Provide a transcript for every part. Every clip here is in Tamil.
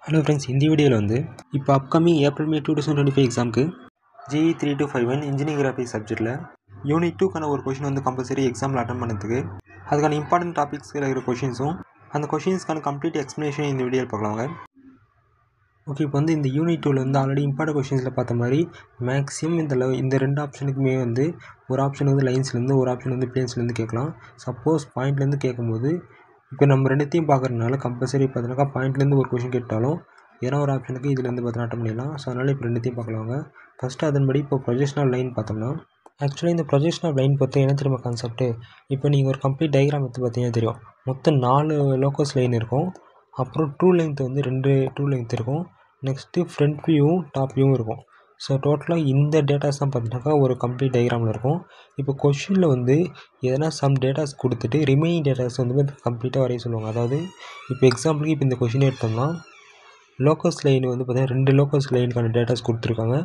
ஹலோ ஃப்ரெண்ட்ஸ், இந்த வீடியோவில் வந்து இப்போ அப்கமிங் ஏப்ரல் மே 2025 எக்ஸாமுக்கு ஜேஇ 3251 இன்ஜினியரிங் கிராஃபிக்ஸ் சப்ஜெக்ட்டில் யூனிட் 2க்கான ஒரு கொஷின் வந்து கம்பல்சரி எக்ஸாமில் அட்டன் பண்ணுறதுக்கு அதுக்கான இம்பார்ட்டன்ட் டாபிக்ஸில் இருக்கிற கொஷின்ஸும் அந்த கொஷின்ஸ்க்கான கம்ப்ளீட் எக்ஸ்ப்ளனேஷன் இந்த வீடியோவில் பார்க்கலாங்க. ஓகே, இப்போ வந்து இந்த யூனிட் 2ல் வந்து ஆல்ரெடி இம்பார்ட்டன்ட் கொஷின்ஸில் பார்த்த மாதிரி மேக்ஸிமம் இந்த ரெண்டு ஆப்ஷனுக்குமே வந்து ஒரு ஆப்ஷன் வந்து லைன்ஸ்லேருந்து ஒரு ஆப்ஷன் வந்து பிளேன்ஸ்லேருந்து கேட்கலாம். சப்போஸ் பாயிண்ட்லேருந்து கேட்கும்போது இப்போ நம்ம ரெண்டுத்தையும் பார்க்குறதுனால கம்பல்சரி பார்த்தீங்கன்னா பாயிண்ட்லேருந்து ஒரு கொஷின் கேட்டாலும் ஏன்னா ஒரு ஆப்ஷனுக்கு இதுலேருந்து பார்த்தீங்கன்னா அட்டன் பண்ணிடலாம். ஸோ அதனால் இப்போ ரெண்டுத்தையும் பார்க்கலாங்க. ஃபஸ்ட்டு அதன்படி இப்போ ப்ரொஜெக்ஷன் ஆஃப் லைன் பார்த்தோம்னா, ஆக்சுவலாக இந்த ப்ரொஜெக்ஷன் ஆஃப் லைன் பொறுத்த என்ன தெரியுமா கான்செப்ட்டு, இப்போ நீங்கள் ஒரு கம்ப்ளீட் டயக்ராம் எடுத்து பார்த்தீங்கன்னா தெரியும். மொத்தம் 4 லோக்கஸ் லைன் இருக்கும். அப்புறம் ட்ரூ லென்த் வந்து 2 ட்ரூ லென்த் இருக்கும். நெக்ஸ்ட்டு ஃப்ரண்ட் வியூவும் டாப் வியூவும் இருக்கும். ஸோ டோட்டலாக இந்த டேட்டாஸ் தான் பார்த்தீங்கன்னாக்கா ஒரு கம்ப்ளீட் டயக்ராமில் இருக்கும். இப்போ கொஷினில் வந்து எதனா சம் டேட்டாஸ் கொடுத்துட்டு ரிமைனிங் டேட்டாஸ் வந்து கம்ப்ளீட்டாக வரைய சொல்லுவாங்க. அதாவது இப்போ எக்ஸாம்பிளுக்கு இப்போ இந்த கொஷின் எடுத்தோம்னா லோக்கஸ் லைன் வந்து பார்த்தீங்கன்னா 2 லோக்கஸ் லைனுக்கான டேட்டாஸ் கொடுத்துருக்காங்க.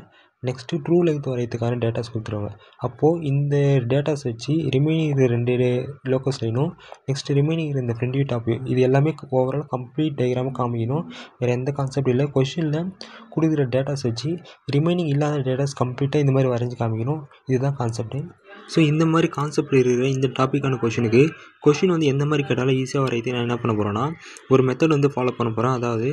நெக்ஸ்ட்டு ட்ரூ லென்த் வரையறதுக்கான டேட்டாஸ் கொடுத்துருவாங்க. அப்போது இந்த டேட்டாஸ் வச்சு ரிமைனிங் 2 லோக்கஸ் லைனும் நெக்ஸ்ட்டு ரிமைனிங் இந்த ஃப்ரண்ட் வியூ டாப் வியூ இது எல்லாமே ஓவரால் கம்ப்ளீட் டயக்ராமாக காமிக்கணும். வேறு எந்த கான்செப்ட் இல்லை. கொஷினில் கொடுக்குற டேட்டாஸ் வச்சு ரிமைனிங் இல்லாத டேட்டாஸ் கம்ப்ளீட்டாக இந்த மாதிரி வரைஞ்சி காமிக்கணும். இதுதான் கான்செப்ட்டு. ஸோ இந்த மாதிரி கான்செப்ட் இருக்கிற இந்த டாப்பிக்கான கொஷின் வந்து எந்த மாதிரி கேட்டாலும் ஈஸியாக வரையறது நான் என்ன பண்ண போகிறேன்னா ஒரு மெத்தட் வந்து ஃபாலோ பண்ண போகிறேன். அதாவது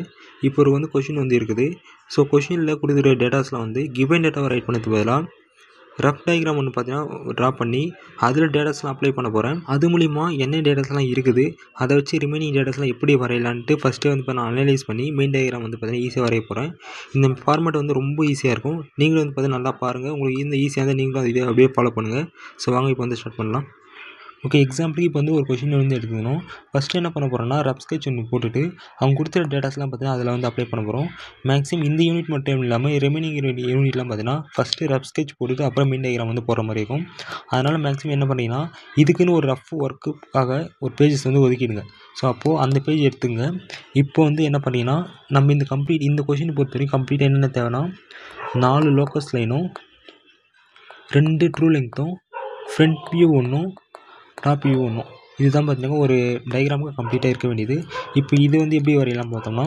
இப்போ ஒரு வந்து கொஷின் வந்து இருக்குது. ஸோ கொஷினில் கொடுக்குற டேட்டாஸில் வந்து கிவன் டேட்டாவை ரைட் பண்ணதுக்கு பதிலாக ரஃப் டயக்ராம் ஒன்று பார்த்தீங்கன்னா ட்ரா பண்ணி அதில் டேட்டாஸ்லாம் அப்ளை பண்ண போகிறேன். அது மூலிமா என்ன டேட்டாஸ்லாம் இருக்குது அதை வச்சு ரிமைனிங் டேட்டாஸ்லாம் எப்படி வரையலான்ட்டு ஃபஸ்ட்டே வந்து இப்போ நான் அனலைஸ் பண்ணி மெயின் டயக்ராம் வந்து பார்த்தீங்கன்னா ஈஸியாக வரைய போகிறேன். இந்த ஃபார்மேட் வந்து ரொம்ப ஈஸியாக இருக்கும். நீங்களும் வந்து பார்த்தீங்கன்னா நல்லா பாருங்கள். உங்களுக்கு இந்த ஈஸியாக இருந்தால் நீங்களும் இதே அப்படியே ஃபாலோ பண்ணுங்கள். ஸோ வாங்க இப்போ வந்து ஸ்டார்ட் பண்ணலாம். ஓகே, எக்ஸாம்பிளுக்கு இப்போ வந்து ஒரு கொஷின் வந்து எடுத்துக்கணும். ஃபஸ்ட்டு என்ன பண்ண போகிறோன்னா ரஃப் ஸ்கெட்ச் ஒன்று போட்டுட்டு அவங்க கொடுத்துற டேட்டாஸ்லாம் பார்த்தீங்கன்னா அதில் வந்து அப்ளை பண்ண போகிறோம். மேக்ஸிமம் இந்த யூனிட் மட்டும் இல்லாமல் ரிமைனிங் யூனிட்லாம் பார்த்தீங்கன்னா ஃபஸ்ட்டு ரஃப் ஸ்கெட்ச் போட்டுட்டு அப்புறம் மெயின் டயக்ராம் வந்து போகிற மாதிரி இருக்கும். அதனால் மேக்ஸிமம் என்ன பண்ணிங்கன்னா இதுக்குன்னு ஒரு ரஃப் ஒர்க்குக்காக ஒரு பேஜஸ் வந்து ஒதுக்கிடுங்க. ஸோ அப்போது அந்த பேஜ் எடுத்துங்க. இப்போ வந்து என்ன பண்ணிங்கன்னா நம்ம இந்த கொஷின் பொறுத்த வரைக்கும் கம்ப்ளீட்டாக என்னென்ன தேவைன்னா 4 லோக்கஸ் லைனும் 2 ட்ரூ லென்த்தும் ஃப்ரண்ட் வியூ ஒன்றும் டாப் வியூ ஒன்றும் இதுதான் பார்த்தீங்கன்னா ஒரு டயக்ராமுக்கு கம்ப்ளீட்டாக இருக்க வேண்டியது. இப்போ இது வந்து எப்படி வரையலாம் பார்த்தோம்னா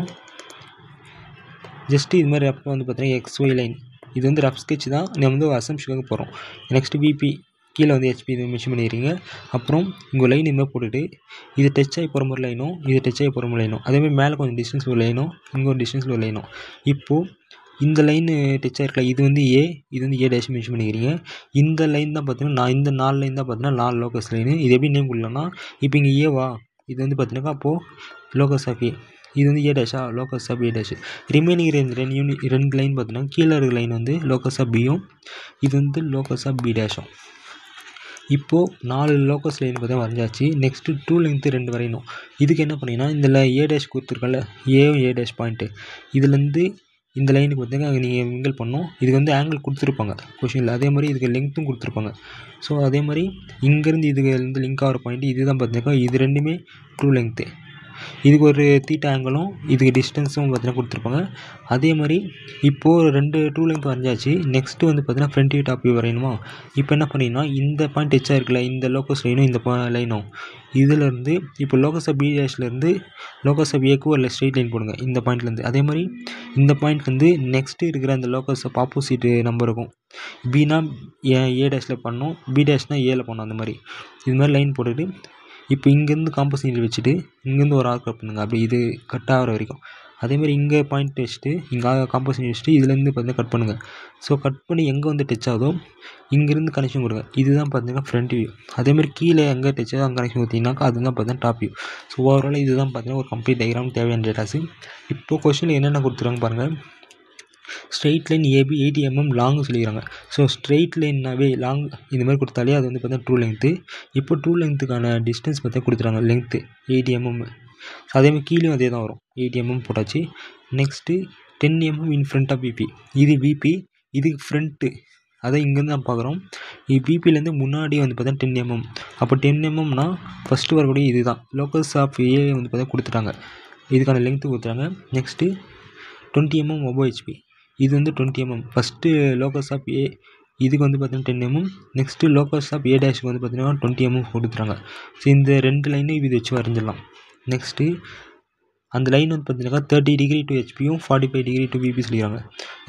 ஜஸ்ட்டு இது மாதிரி ரஃப் வந்து பார்த்தீங்கன்னா XY லைன் இது வந்து ரஃப் ஸ்கெட்ச் தான். நம்ம வந்து அசம்ஷனுக்கு போகிறோம். நெக்ஸ்ட்டு VP கீழே வந்து HP இது மென்ஷன் பண்ணிடுறீங்க. அப்புறம் இங்கே லைன் இதுமாதிரி போட்டுட்டு இது டச் ஆகி போகிற மாதிரி லைனும் இது டச் ஆகி போகிற மாதிரி லைனும் அதேமாதிரி மேலே கொஞ்சம் டிஸ்டன்ஸ் ஒரு லைனும் இங்கே ஒரு டிஸ்டன்ஸில் ஒரு லைனும். இப்போது இந்த லைனு டச் ஆகிருக்கலாம். இது வந்து A இது வந்து A டேஷ் மென்ஷன் பண்ணிக்கிறீங்க. இந்த லைன் தான் பார்த்தீங்கன்னா இந்த 4 லைன் தான் பார்த்தீங்கன்னா 4 லோக்கஸ் லைனு. இது எப்படி நேம் கொடுக்கலாம்னா இப்போ இங்கே ஏவா இது வந்து பார்த்தீங்கன்னா அப்போது லோக்கஸ் ஆஃப் A இது வந்து A டேஷா locus of A dash. Remaining 2 line பார்த்தீங்கன்னா கீழே இருக்கிற லைன் வந்து லோக்கஸ் ஆஃப் Bயும் இது வந்து லோக்கஸ் ஆஃப் B டேஷும். இப்போது 4 லோக்கஸ் லைன் பார்த்தா வரைஞ்சாச்சு. நெக்ஸ்ட்டு 2 லென்த்து 2 வரையணும். இதுக்கு என்ன பண்ணிங்கன்னா இந்த A டேஷ் கொடுத்துருக்கல ஏவும் A டேஷ் பாயிண்ட்டு இதுலேருந்து இந்த லைனுக்கு பார்த்தீங்கன்னா நீங்கள் மிங்கிள் பண்ணணும். இதுக்கு வந்து ஆங்கிள் கொடுத்துருப்பாங்க கொஷினில். அதே மாதிரி இதுக்கு லெங்க்த்தும் கொடுத்துருப்பாங்க. ஸோ அதே மாதிரி இங்கேருந்து இதுக்கு வந்து லிங்க் ஆகிற பாயிண்ட்டு இது தான் பார்த்தீங்கன்னா இது ரெண்டுமே ட்ரூ லெங்க்த்து. இதுக்கு ஒரு தீட்டா ஆங்கிளும் இதுக்கு டிஸ்டன்ஸும் பார்த்தீங்கன்னா கொடுத்துருப்பாங்க. அதே மாதிரி இப்போது 2 ட்ரூ லென்த் வரைஞ்சாச்சு. நெக்ஸ்ட்டு வந்து பார்த்தீங்கன்னா ஃப்ரண்ட் வியூ டாப் வியூ வரையணுமா. இப்போ என்ன பண்ணிங்கன்னா இந்த பாயிண்ட் டச்சாக இருக்குல்ல இந்த லோக்கஸ் லைனும் இந்த லைனும் இதிலேருந்து இப்போ லோக்கஸ் ஆஃப் B டேஷ்லேருந்து லோக்கஸ் ஆஃப் Aக்கு ஒரு ஸ்ட்ரெயிட் லைன் போடுங்க இந்த பாயிண்ட்லேருந்து. அதே மாதிரி இந்த பாயிண்ட்லேருந்து நெக்ஸ்ட்டு இருக்கிற அந்த லோக்கஸ் ஆஃப் ஆப்போசிட்டு நம்பர் இருக்கும். Bனா A டேஷில் பண்ணணும், B டேஷ்னால் Aவில் பண்ணணும். அந்த மாதிரி இது மாதிரி லைன் போட்டுட்டு இப்போ இங்கேருந்து காம்பஸ் நீடில் வச்சுட்டு இங்கேருந்து ஒரு ஆர்க் கட் பண்ணுங்கள். அப்படி இது கட் ஆகிற வரைக்கும். அதேமாதிரி இங்கே பாயிண்ட் வச்சுட்டு இங்கே காம்பஸ் நீட் வச்சுட்டு இதுலேருந்து பார்த்தீங்கன்னா கட் பண்ணுங்கள். ஸோ கட் பண்ணி எங்கே வந்து டச் ஆகுதோ இங்கேருந்து கனெக்ஷன் கொடுங்க. இதுதான் பார்த்தீங்கன்னா ஃப்ரண்ட் வியூ. அதேமாதிரி கீழே எங்கே டச் ஆகுதோ அங்கே கனெக்ஷன் கொடுத்தீங்கன்னாக்கா அதுதான் பார்த்தீங்கன்னா டாப் வியூ. ஸோ ஓவரால் இதுதான் பார்த்தீங்கன்னா ஒரு கம்ப்ளீட் டயக்ராம் தேவையான டேட்டாஸு. இப்போது கொஸ்டினில் என்னென்ன கொடுத்துருக்காங்க பாருங்கள். Straight line AB 80 mm long சொல்லிக்கிறாங்க. ஸோ ஸ்ட்ரெயிட் லைன்னாவே லாங் இந்த மாதிரி கொடுத்தாலே அது வந்து பார்த்தீங்கன்னா ட்ரூ லென்த்து. இப்போ ட்ரூ லென்த்துக்கான டிஸ்டன்ஸ் பார்த்தா கொடுத்துறாங்க லென்த்து 80 mm. அதேமாதிரி கீழேயும் அதே தான் வரும் 80 mm போட்டாச்சு. Next 10 mm in front of VP இது VP இதுக்கு ஃப்ரண்ட்டு அதை இங்கேருந்து நான் பார்க்குறோம். இது VPலேருந்து முன்னாடி வந்து பார்த்தா 10 mm. அப்போ 10 mmனா ஃபஸ்ட்டு வரக்கூடிய இது தான் லோக்கஸ் ஆஃப் A வந்து பார்த்தா கொடுத்துட்டாங்க. இதுக்கான லென்த்து கொடுத்துட்டாங்க. நெக்ஸ்ட்டு 20 mm above HP இது வந்து 20 mm. First locus of A இதுக்கு வந்து பார்த்தீங்கன்னா 10 mm. Next locus of A டேஷுக்கு வந்து பார்த்தீங்கன்னா 20 mm கொடுத்துறாங்க. ஸோ இந்த 2 லைனும் இது வச்சு வரைஞ்சிடலாம். நெக்ஸ்ட்டு அந்த லைன் வந்து பார்த்தீங்கன்னா 30 டிகிரி டு ஹெச்பியும் 45 டிகிரி டு விபி சொல்லிக்கிறாங்க.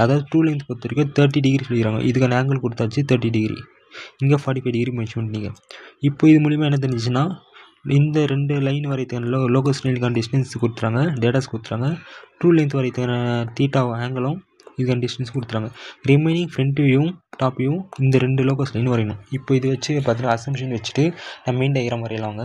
அதாவது ட்ரூ லென்த் பொறுத்த வரைக்கும் 30 டிகிரி சொல்லிக்கிறாங்க. இதுக்கான ஆங்கிள் கொடுத்தாச்சு 30 டிகிரி, இங்கே 45 டிகிரி மென்ஷன் பண்ணிங்க. இப்போ இது மூலிமா என்ன தெரிஞ்சிச்சுன்னா, இந்த 2 லைன் வரைத்தான லோகஸ் லைனுக்கான டிஸ்டன்ஸ் கொடுத்துறாங்க, டேட்டாஸ் கொடுத்துறாங்க. ட்ரூ லென்த் வரைத்தான தீட்டா ஆங்கிளும் இதுக்கான டிஸ்டன்ஸ் கொடுத்துறாங்க. ரிமைனிங் ஃப்ரண்ட் வியூவும் டாப் வியூவும் இந்த 2 லோகஸ் லைன் வரையணும். இப்போ இது வச்சு பார்த்தீங்கன்னா அசம்ஷன் வச்சுட்டு நம்ம மெயின் டயக்ராம் வரையலாங்க.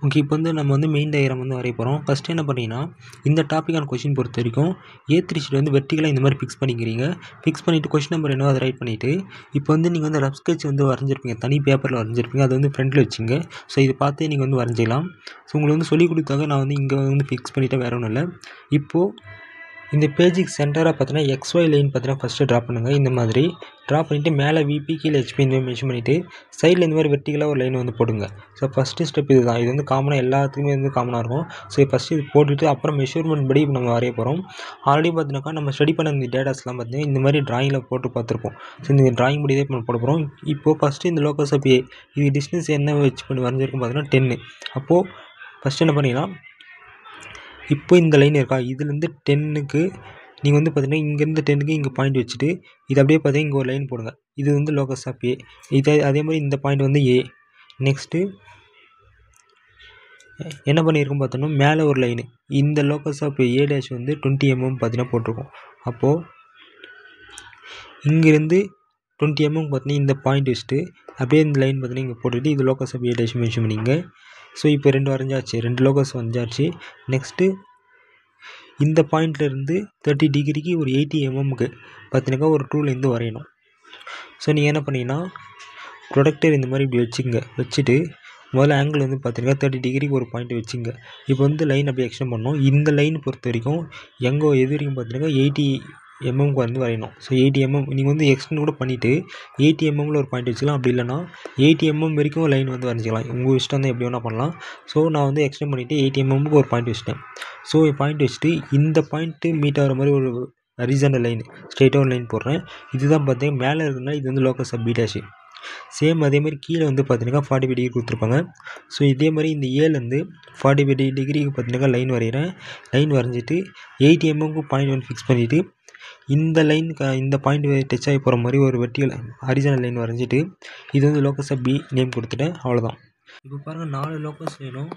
ஓகே, இப்போ வந்து நம்ம வந்து மெயின் டயக்ராம் வந்து வரைய போகிறோம். ஃபஸ்ட்டு என்ன பண்ணிங்கன்னா, இந்த டாப்பிக்கான கொஷின் பொறுத்த வரைக்கும் A3 ஷீட் வந்து வெர்டிகலாக இந்த மாதிரி ஃபிக்ஸ் பண்ணிக்கிறீங்க. ஃபிக்ஸ் பண்ணிவிட்டு கொஷின் நம்பர் என்னவோ அதை ரைட் பண்ணிவிட்டு, இப்போ வந்து நீங்கள் வந்து ரஃப் ஸ்கெட்ச் வந்து வரைஞ்சிருப்பீங்க, தனி பேப்பரில் வரைஞ்சிருப்பீங்க, அதை வந்து ஃப்ரண்ட்டில் வச்சுங்க. ஸோ இதை பார்த்தே நீங்கள் வந்து வரைஞ்சிக்கலாம். ஸோ உங்களுக்கு வந்து சொல்லிக் கொடுத்தாங்க, நான் வந்து இங்கே வந்து ஃபிக்ஸ் பண்ணிவிட்டேன், வேறு ஒன்றும் இல்லை. இப்போது இந்த பேஜுக்கு சென்டராக பார்த்தீங்கன்னா XY லைன் பார்த்தீங்கன்னா ஃபஸ்ட்டு ட்ரா பண்ணுங்கள். இந்த மாதிரி ட்ரா பண்ணிவிட்டு மேலே விபி கீழே ஹெச்பி இந்த மாதிரி மென்ஷன் பண்ணிவிட்டு சைடில் இந்த மாதிரி வெர்டிகலாக ஒரு லைன் வந்து போடுங்க. ஸோ ஃபஸ்ட்டு ஸ்டெப் இது தான். இது வந்து காமனாக எல்லாத்துக்குமே வந்து காமனாக இருக்கும். ஸோ ஃபஸ்ட்டு இது போட்டுட்டு அப்புறம் மெஷர்மெண்ட் படி நம்ம வரைய போகிறோம். ஆல்ரெடி பார்த்தீங்கன்னாக்கா நம்ம ஸ்டடி பண்ண இந்த டேட்டாஸ்லாம் பார்த்தீங்கன்னா இந்த மாதிரி ட்ராயிங்கில் போட்டு பார்த்துருப்போம். ஸோ இந்த ட்ராயிங் படி தான் இப்போ போட போகிறோம். இப்போது ஃபஸ்ட்டு இந்த லோகஸ் ஆஃப் A இது டிஸ்டன்ஸ் என்ன வச்சு பண்ணி வரைஞ்சிருக்கும் பார்த்தீங்கன்னா 10. அப்போது ஃபஸ்ட்டு என்ன பண்ணிங்கன்னா, இப்போ இந்த லைன் இருக்கா, இதுலேருந்து 10க்கு நீங்கள் வந்து பார்த்தீங்கன்னா இங்கேருந்து 10க்கு இங்கே பாயிண்ட் வச்சுட்டு இது அப்படியே பார்த்தீங்கன்னா இங்கே ஒரு லைன் போடுங்க. இது வந்து லோகஸ் ஆஃப் A. இது அதே மாதிரி இந்த பாயிண்ட் வந்து A. நெக்ஸ்ட்டு என்ன பண்ணியிருக்கோம் பார்த்தோன்னா, மேலே ஒரு லைனு இந்த லோகஸ் ஆஃப் A டேஷ் வந்து 20 mm பார்த்தீங்கன்னா போட்டிருக்கோம். அப்போது இங்கேருந்து 20 mm பார்த்தீங்கன்னா இந்த பாயிண்ட் வச்சுட்டு அப்படியே இந்த லைன் பார்த்தீங்கன்னா இங்கே போட்டுட்டு இது locus of A dash mention பண்ணிங்க. ஸோ இப்போ 2 வரைஞ்சாச்சு, 2 லோகஸ் வரைஞ்சாச்சு. நெக்ஸ்ட்டு இந்த பாயிண்ட்லேருந்து 30 டிகிரிக்கு ஒரு 80 mmக்கு பார்த்தீங்கன்னா ஒரு ட்ரூ லென்த் வரையணும். ஸோ நீங்கள் என்ன பண்ணிங்கன்னா, ப்ரொடக்டர் இந்த மாதிரி இப்படி வச்சுங்க. வச்சுட்டு முதல்ல ஆங்கிள் வந்து பார்த்தீங்கன்னா 30 டிகிரிக்கு ஒரு பாயிண்ட் வச்சுங்க. இப்போ வந்து லைன் அப்படியே எக்ஸ்டெண்ட் பண்ணணும். இந்த லைன் பொறுத்த வரைக்கும் எங்கே எது வரைக்கும் பார்த்தீங்கன்னா 80 mmக்கு வந்து வரையணும். ஸோ 80 mm நீங்கள் வந்து எக்ஸ்டெண்ட் கூட பண்ணிவிட்டு 80 mmல ஒரு பாயிண்ட் வச்சுக்கலாம். அப்படி இல்லைனா 80 mm வரைக்கும் லைன் வந்து வரைஞ்சிக்கலாம். உங்கள் இஷ்டம் வந்து எப்படி வேணால் பண்ணலாம். ஸோ நான் வந்து எக்ஸ்டெண்ட் பண்ணிவிட்டு 80 mmக்கு ஒரு பாயிண்ட் வச்சுட்டேன். ஸோ பாயிண்ட் வச்சுட்டு இந்த பாயிண்ட்டு மீட் ஆகிற மாதிரி ஒரு ஹரிசாண்டல் லைன் ஸ்ட்ரெயிட்டாக ஒரு லைன் போடுறேன். இதுதான் பார்த்தீங்கன்னா மேலே இருக்குதுன்னா இது வந்து locus of B dash. Same அதேமாதிரி கீழே வந்து பார்த்தீங்கன்னா 45 டிகிரி கொடுத்துருப்பாங்க. ஸோ இதே மாதிரி இந்த ஏலேருந்து 45 டிகிரிக்கு பார்த்தீங்கன்னா லைன் வரைகிறேன். லைன் வரைஞ்சிட்டு 80 mmக்கு பாயிண்ட் ஒன் ஃபிக்ஸ் பண்ணிவிட்டு இந்த லைனுக்கு இந்த பாயிண்ட் டச் ஆகி போகிற மாதிரி ஒரு வெர்டிகல் ஹரிசாண்டல் லைன் வரைஞ்சிட்டு இது வந்து லோகஸ் ஆஃப் B நேம் கொடுத்துட்டேன். அவ்வளோதான். இப்போ பாருங்கள் 4 லோகஸ் லைனும்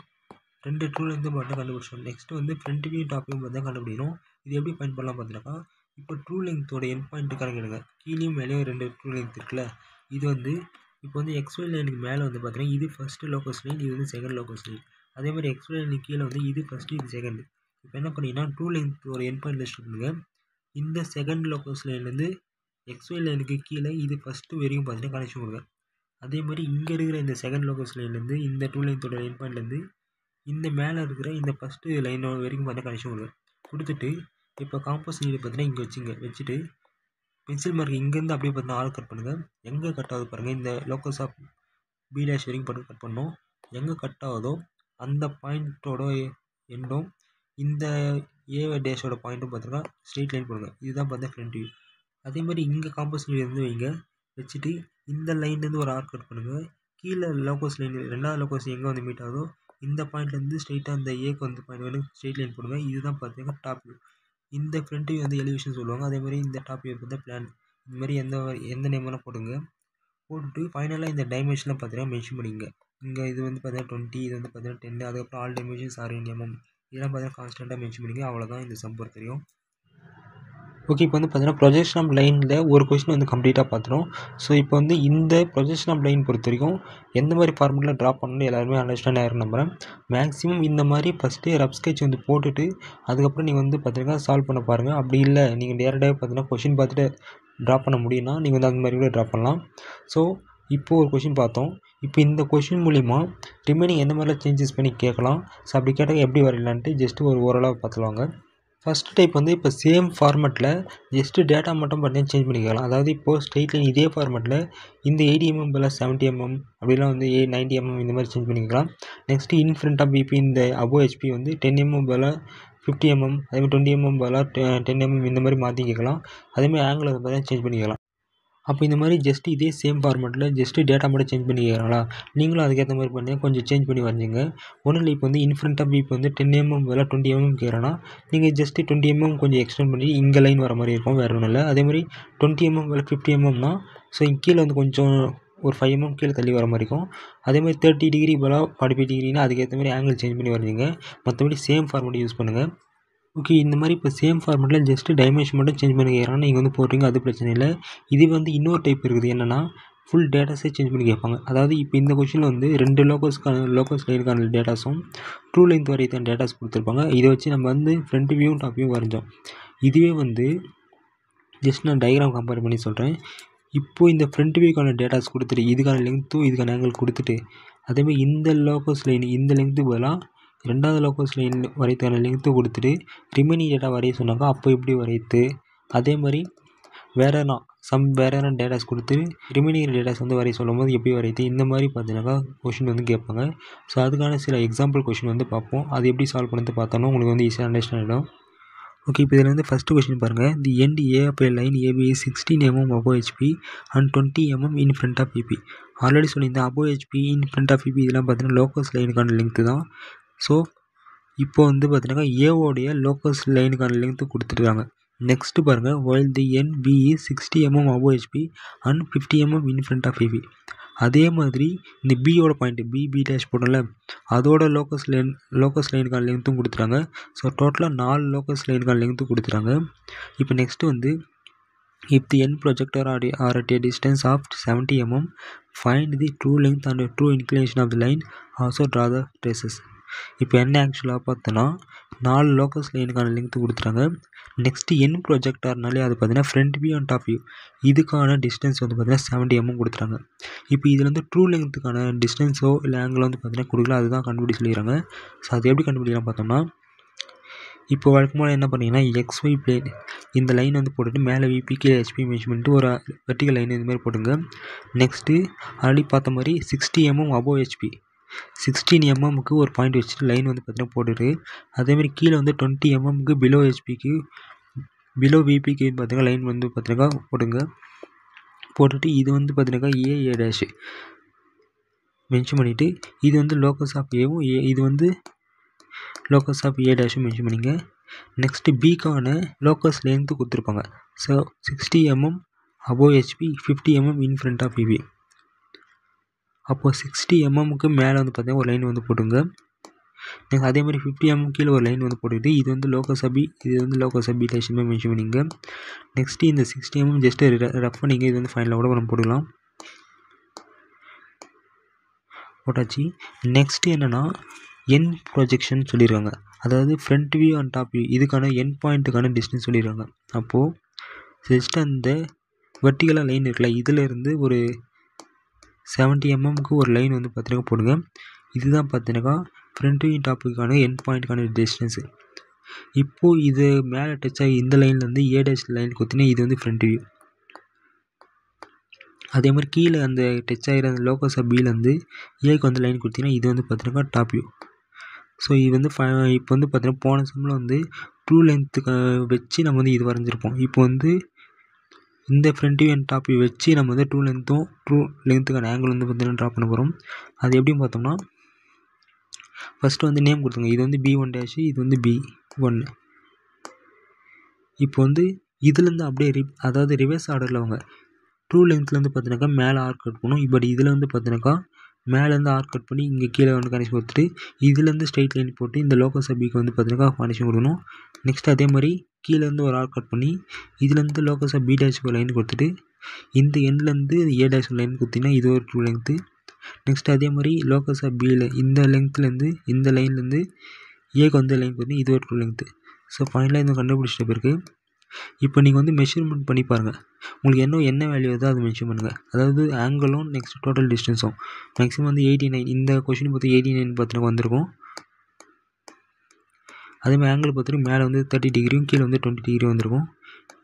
2 ட்ரூ லென்த்து மட்டும் கண்டுபிடிச்சோம். நெக்ஸ்ட்டு வந்து ஃப்ரண்ட் வியூ டாப் வியூ பார்த்தா கண்டுபிடிக்கணும். இது எப்படி பாயிண்ட் பண்ணலாம் பார்த்தீங்கன்னாக்கா, இப்போ ட்ரூ லென்த்தோட என் பாயிண்ட்டு கணக்கிடுங்க. கீழேயும் மேலேயும் 2 ட்ரூ லென்த் இருக்குல்ல, இது வந்து இப்போ வந்து XY லைனுக்கு மேலே வந்து பார்த்தீங்கன்னா இது ஃபஸ்ட்டு லோகஸ் லைன், இது வந்து செகண்ட் லோகஸ் லைன். அதே மாதிரி XY லைனுக்கு கீழே வந்து இது ஃபஸ்ட்டு, இது செகண்டு. இப்போ என்ன பண்ணிங்கன்னா ட்ரூ லென்த்தோட என் பாயிண்ட் லிஸ்ட் பண்ணுங்கள். இந்த செகண்ட் லோகஸ் லைன்லேருந்து XY லைனுக்கு கீழே இது ஃபஸ்ட்டு வரைக்கும் பார்த்தீங்கன்னா கனெக்ஷன் கொடுங்க. அதே மாதிரி இங்கே இருக்கிற இந்த செகண்ட் லோகஸ் லைன்லேருந்து இந்த ட்ரூ லென்த்தோட என் பாயிண்ட்லேருந்து இந்த மேலே இருக்கிற இந்த ஃபஸ்ட்டு லைன் வரைக்கும் பார்த்தா கனெக்ஷன் கொடுங்க. கொடுத்துட்டு இப்போ காம்பஸ் நீடு பார்த்தீங்கன்னா இங்கே வச்சுங்க. வச்சுட்டு பென்சில் மார்க் இங்கேருந்து அப்படியே பார்த்தீங்கன்னா ஆள் கட் பண்ணுங்கள். எங்கே கட் ஆகுது பாருங்கள், இந்த லோகஸ் ஆஃப் B டேஷ் வரைக்கும் பார்த்து கட் பண்ணோம். எங்கே கட் ஆகுதோ அந்த பாயிண்ட்டோட எண்டும் இந்த A டேஷோட பாயிண்ட்டும் பார்த்தீங்கன்னா ஸ்ட்ரெயிட் லைன் போடுங்க. இதுதான் பார்த்தா ஃப்ரண்ட் வியூ. அதே மாதிரி இங்கே காம்பஸ் நீடு இருந்து வைங்க. வச்சுட்டு இந்த லைன்லேருந்து ஒரு ஆர்க் கட் பண்ணுங்கள். கீழே லோகஸ் லைன் 2வது லோகஸ் எங்கே வந்து மீட் ஆகுதோ இந்த பாயிண்ட்லேருந்து ஸ்ட்ரெயிட்டாக அந்த ஏக்கு வந்து பாயிண்ட் வந்து ஸ்ட்ரெயிட் லைன் போடுங்க. இதுதான் பார்த்தீங்கன்னா டாப் வியூ. இந்த ஃப்ரண்ட் வியூ வந்து எலிவேஷன் சொல்லுவாங்க. அதே மாதிரி இந்த டாப் வியூ பார்த்தா பிளான். இந்த மாதிரி எந்த நேம் வேணால் போடுங்க. போட்டுட்டு ஃபைனலாக இந்த டைமென்ஷன்லாம் பார்த்தீங்கன்னா மென்ஷன் பண்ணிங்க. இங்கே இது வந்து பார்த்தீங்கன்னா 20, இது வந்து பார்த்தீங்கன்னா 10, அதுக்கப்புறம் ஆல் டைமென்ஷன்ஸ் ஆர் இன் mm இதெல்லாம் பார்த்தீங்கன்னா கான்ஸ்டண்ட்டாக மென்ஷன் பண்ணிங்க. அவ்வளோதான் இந்த சம் பொறுத்த வரைக்கும். ஓகே, இப்போ வந்து பார்த்தீங்கன்னா ப்ரொஜெக்ஷன் ஆஃப் லைனில் ஒரு கொஸ்டின் வந்து கம்ப்ளீட்டாக பார்த்துரும். ஸோ இப்போ வந்து இந்த ப்ரொஜெக்ஷன் ஆஃப் லைன் பொறுத்த வரைக்கும் எந்த மாதிரி ஃபார்மெட்டில் ட்ரா பண்ணணும்னு எல்லாருமே அண்டர்ஸ்டாண்ட் ஆகிரும் நம்புகிறேன். மேக்ஸிமம் இந்த மாதிரி ஃபஸ்ட்டு ரஃப் ஸ்கெட்ச் வந்து போட்டுட்டு அதுக்கப்புறம் நீங்கள் வந்து பார்த்தீங்கன்னா சால்வ் பண்ண பாருங்கள். அப்படி இல்லை நீங்கள் டேரெக்டாகவே பார்த்தீங்கன்னா கொஷின் பார்த்துட்டு ட்ரா பண்ண முடியும்னா நீங்கள் வந்து அந்த மாதிரி கூட ட்ரா பண்ணலாம். ஸோ இப்போது ஒரு கொஷின் பார்த்தோம். இப்போ இந்த கொஷின் மூலிமா ரிமைனிங் எந்த மாதிரிலாம் சேஞ்சஸ் பண்ணி கேட்கலாம். ஸோ அப்படி கேட்டால் எப்படி வரையலான்ட்டு ஜஸ்ட்டு ஒரு ஓரளவு பார்த்துருவாங்க. ஃபஸ்ட் டைப் வந்து இப்போ சேம் ஃபார்மெட்டில் ஜஸ்ட்டு டேட்டா மட்டும் பார்த்தீங்கன்னா சேஞ்ச் பண்ணிக்கலாம். அதாவது இப்போது ஸ்ட்ரெயிட் லைன் இதே ஃபார்மெட்டில் இந்த 80 mm பதில் 70 mm அப்படிலாம் வந்து 90 mm இந்த மாதிரி சேஞ்ச் பண்ணிக்கலாம். Next in front of BP இந்த அபோவ் HP வந்து 10 mm பதில் 50 mm, அதேமாதிரி 20 mm பதில் 10 mm இந்த மாதிரி மாற்றி கேட்கலாம். அதேமாதிரி ஆங்கிள் வந்து பார்த்தீங்கன்னா சேஞ்ச் பண்ணிக்கலாம். அப்போ இந்த மாதிரி ஜஸ்ட் இதே சேம் ஃபார்மெட்டில் ஜஸ்ட்டு டேட்டா மட்டும் சேஞ்ச் பண்ணி கேட்குறாங்களா, நீங்களும் அதுக்கேற்ற மாதிரி பண்ணி கொஞ்சம் சேஞ்ச் பண்ணி வரைஞ்சிங்க. ஒன்றும் இல்லை, இப்போ வந்து இன்ஃப்ரண்ட் ஆஃப் இப்போ வந்து 10 mm பதிலாக 20 mm கேட்குறேன்னா நீங்கள் ஜஸ்ட்டு 20 mm கொஞ்சம் எக்ஸ்டெண்ட் பண்ணி இங்கே லைன் வர மாதிரி இருக்கும், வேறு ஒன்றும் இல்லை. அதே மாதிரி 20 mm பதிலாக 50 mm ஸோ கீழே வந்து கொஞ்சம் ஒரு 5 mm கீழே தள்ளி வர மாதிரி இருக்கும். அதே மாதிரி 30 டிகிரி பதிலாக 45 டிகிரினா அதுக்கேற்ற மாதிரி ஆங்கிள் சேஞ்ச் பண்ணி வரைஞ்சிங்க. மற்றபடி சேம் ஃபார்மெட் யூஸ் பண்ணுங்கள். ஓகே, இந்த மாதிரி இப்போ சேம் ஃபார்மெட்டில் ஜஸ்ட்டு டைமென்ஷன் மட்டும் சேஞ்ச் பண்ணி கேட்குறாங்க, நீங்கள் வந்து போடுறீங்க, அது பிரச்சனை இல்லை. இது வந்து இன்னொரு டைப் இருக்குது, என்னென்னா ஃபுல் டேட்டாஸே சேஞ்ச் பண்ணி கேட்பாங்க. அதாவது இப்போ இந்த கொஷினில் வந்து 2 லோக்கஸ் லைனுக்கான டேட்டாஸும் ட்ரூ லென்த் வரைக்கான டேட்டாஸ் கொடுத்துருப்பாங்க. இதை வச்சு நம்ம வந்து ஃப்ரண்ட் வியூவும் டாப் வியூவும் வரைஞ்சோம். இதுவே வந்து ஜஸ்ட் நான் டயக்ராம் கம்பேர் பண்ணி சொல்கிறேன். இப்போது இந்த ஃப்ரண்ட் வியூக்கான டேட்டாஸ் கொடுத்துட்டு இதுக்கான லென்த்தும் இதுக்கான ஆங்கிள் கொடுத்துட்டு அதேமாதிரி இந்த லோக்கஸ் லைன் இந்த லென்த்து பதிலாக 2வது லோக்கஸ் லைன் வரையத்துக்கான லென்த்து கொடுத்துட்டு ரிமைனிங் டேட்டா வரைய சொன்னாங்க, அப்போ எப்படி வரையுது. அதே மாதிரி வேறு எதனா டேட்டாஸ் கொடுத்து ரிமைனிங் டேட்டாஸ் வந்து வரைய சொல்லும் போது எப்படி வரையுது, இந்த மாதிரி பார்த்தீங்கன்னாக்கா கொஷின் வந்து கேட்பாங்க. ஸோ அதுக்கான சில எக்ஸாம்பிள் கொஷின் வந்து பார்ப்போம். அது எப்படி சால்வ் பண்ணுறது பார்த்தோன்னா உங்களுக்கு வந்து ஈஸியாக அண்டர்ஸ்டாண்ட் ஆகிடும். ஓகே, இப்போ இதில் வந்து ஃபஸ்ட்டு கொஷின் பாருங்கள். The end A of a line AB 16 mm above HP அண்ட் 20 mm in front of EP. Already சொல்லியிருந்தேன், above HP in front of EP இதெல்லாம் பார்த்தீங்கன்னா லோக்கஸ் லைனுக்கான லென்த்து தான். ஸோ இப்போ வந்து பார்த்தீங்கன்னா ஏவோடைய லோக்கஸ் லைனுக்கான லென்த்து கொடுத்துருக்காங்க. நெக்ஸ்ட்டு பாருங்கள், while the end B is 60 mm above HP and 50 mm in front of EP. அதே மாதிரி இந்த பியோட பாயிண்ட் பி டேஷ் போட்டோம்ல, அதோட லோக்கஸ் லைனுக்கான லென்த்தும் கொடுத்துட்டாங்க. ஸோ டோட்டலாக 4 லோக்கஸ் லைனுக்கான லென்த்து கொடுத்துட்டாங்க. இப்போ நெக்ஸ்ட்டு வந்து if the end projector are at a distance of 70 mm find the true length and true inclination of the line, also draw the traces. இப்போ என்ன ஆக்சுவலாக பார்த்தோன்னா 4 லோக்கஸ் லைனுக்கான லென்த்து கொடுத்துட்டாங்க. நெக்ஸ்ட்டு என் ப்ரொஜெக்டார்னாலே அது பார்த்தீங்கன்னா front view and top view இதுக்கான டிஸ்டன்ஸ் வந்து பார்த்தீங்கன்னா 70 mm கொடுத்துட்டாங்க. இப்போ இதில் வந்து ட்ரூ லென்த்துக்கான டிஸ்டன்ஸோ இல்லை ஆங்கிளோ வந்து பார்த்தீங்கன்னா கொடுக்கல, அதுதான் கண்டுபிடி சொல்லிடுறாங்க. ஸோ அது எப்படி கண்டுபிடிக்கலாம் பார்த்தோம்னா, இப்போ வழக்கமாக என்ன பண்ணிங்கன்னா XY பிளேன் இந்த லைன் வந்து போட்டுட்டு மேலே VP கீழே HP மெஷர்மெண்ட்டு ஒரு வெர்டிகல் லைன் இதுமாதிரி போட்டுங்க. நெக்ஸ்ட்டு ஆல்ரெடி பார்த்த மாதிரி 60 mm above HP 16 mmக்கு ஒரு பாயிண்ட் வச்சுட்டு லைன் வந்து பார்த்தீங்கன்னா போட்டுட்டு அதேமாதிரி கீழே வந்து 20 mmக்கு பிலோ VPக்கு பார்த்தீங்கன்னா லைன் வந்து பார்த்தீங்கன்னா போட்டுங்க. போட்டுட்டு இது வந்து பார்த்தீங்கன்னா A டேஷ் மென்ஷன் பண்ணிவிட்டு இது வந்து லோக்கஸ் ஆஃப் ஏவும் இது வந்து லோக்கஸ் ஆஃப் A டேஷும் மென்ஷன் பண்ணிங்க. நெக்ஸ்ட்டு பிக்கான லோக்கஸ் லென்த்து கொடுத்துருப்பாங்க. So 60 mm above HP 50 mm in front of EP. அப்போது 60 mmக்கு மேலே வந்து பார்த்தீங்கன்னா ஒரு லைன் வந்து போட்டுங்க. நெக்ஸ்ட் அதே மாதிரி 50 mm கீழே ஒரு லைன் வந்து போட்டுக்கிட்டு இது வந்து லோக்கஸ் ஆஃப் B, இது வந்து லோக்கஸ் ஆஃப் B டேஷுமே மென்ஷன் பண்ணிங்க. நெக்ஸ்ட்டு இந்த 60 mm ஜஸ்ட்டு ரஃப் பண்ணிங்க, இது வந்து ஃபைனலாக கூட நம்ம போட்டுக்கலாம். போட்டாச்சு. நெக்ஸ்ட்டு என்னென்னா என் ப்ரொஜெக்ஷன் சொல்லியிருக்காங்க. அதாவது front view and top view இதுக்கான என் பாயிண்ட்டுக்கான டிஸ்டன்ஸ் சொல்லியிருக்காங்க. அப்போது ஜஸ்ட் அந்த வெர்டிகலாக லைன் இருக்குல்ல, இதிலேருந்து ஒரு 70 mmக்கு ஒரு லைன் வந்து பார்த்தீங்கன்னா போடுங்க. இதுதான் பார்த்தீங்கன்னா ஃப்ரண்ட் வியூ டாப் வியூக்கான என் பாயிண்ட்டுக்கான டிஸ்டன்ஸு. இப்போது இது மேலே டச் ஆகி இந்த லைன்லேருந்து A டேஷ் லைன் கொடுத்தீங்கன்னா இது வந்து ஃப்ரண்ட் வியூ. அதே மாதிரி கீழே அந்த டச் ஆகிற அந்த லோக்கஸ் ஆஃப் Bலேருந்து ஏக்கு வந்து லைன் கொடுத்தீங்கன்னா இது வந்து பார்த்தீங்கன்னா டாப் வியூ. ஸோ இது வந்து இப்போ வந்து பார்த்தீங்கன்னா போன சம்மில் வந்து ட்ரூ லென்த்துக்கு வச்சு நம்ம வந்து இது வரைஞ்சிருப்போம். இப்போ வந்து இந்த front view and top view வச்சு நம்ம வந்து ட்ரூ லென்த்துக்கான ஆங்கிள் வந்து பார்த்தீங்கன்னா ட்ரா பண்ண போகிறோம். அது எப்படின்னு பார்த்தோம்னா ஃபஸ்ட்டு வந்து நேம் கொடுத்துங்க. இது வந்து B1 டேஷ், இது வந்து B1. இப்போ வந்து இதுலேருந்து அப்படியே அதாவது ரிவர்ஸ் ஆர்டரில் அவங்க ட்ரூ லென்த்லேருந்து பார்த்தீங்கன்னாக்கா மேலே ஆர்க் கட் பண்ணணும். பட் இதில் வந்து பார்த்தீங்கன்னாக்கா மேலேருந்து ஆர்க் கட் பண்ணி இங்கே கீழே வந்து கனெக்ஷன் கொடுத்துட்டு இதுலேருந்து ஸ்ட்ரைட் லைன் போட்டு இந்த லோக்கஸ் ஆஃப் Bக்கு வந்து பார்த்தீங்கன்னா கனெக்ஷன் கொடுக்கணும். நெக்ஸ்ட் அதே மாதிரி கீழேருந்து ஒரு ஆர்க் கட் பண்ணி இதுலேருந்து லோக்கஸ் ஆஃப் B டேஷுக்கு லைன் கொடுத்துட்டு இந்த எண்ட்லேருந்து A டேஷ் லைன் கொடுத்தீங்கன்னா இது ஒரு ட்ரூ லென்த்து. நெக்ஸ்ட் அதே மாதிரி லோக்கஸ் ஆஃப் Bயில் இந்த லென்த்லேருந்து இந்த லைன்லேருந்து ஏக்கு வந்து லைன் கொடுத்தீங்கன்னா இது ஒரு ட்ரூ லென்த்து. ஸோ ஃபைனலாக இந்த கண்டுபிடிச்சிட்ட பிறகு இப்போ நீங்கள் வந்து மெஷர்மெண்ட் பண்ணி பாருங்கள். உங்களுக்கு என்ன வேல்யூ வருதோ அது மென்ஷன் பண்ணுங்கள். அதாவது ஆங்கிளும் நெக்ஸ்ட் டோட்டல் டிஸ்டன்ஸும் மேக்ஸிமம் வந்து 89. இந்த கொஷின் பார்த்து 89 பார்த்தீங்கன்னா வந்திருக்கும். அதேமாதிரி ஆங்கிள் பார்த்தீங்கன்னா மேலே வந்து 30 டிகிரியும் கீழே வந்து 20 டிகிரி வந்திருக்கும்.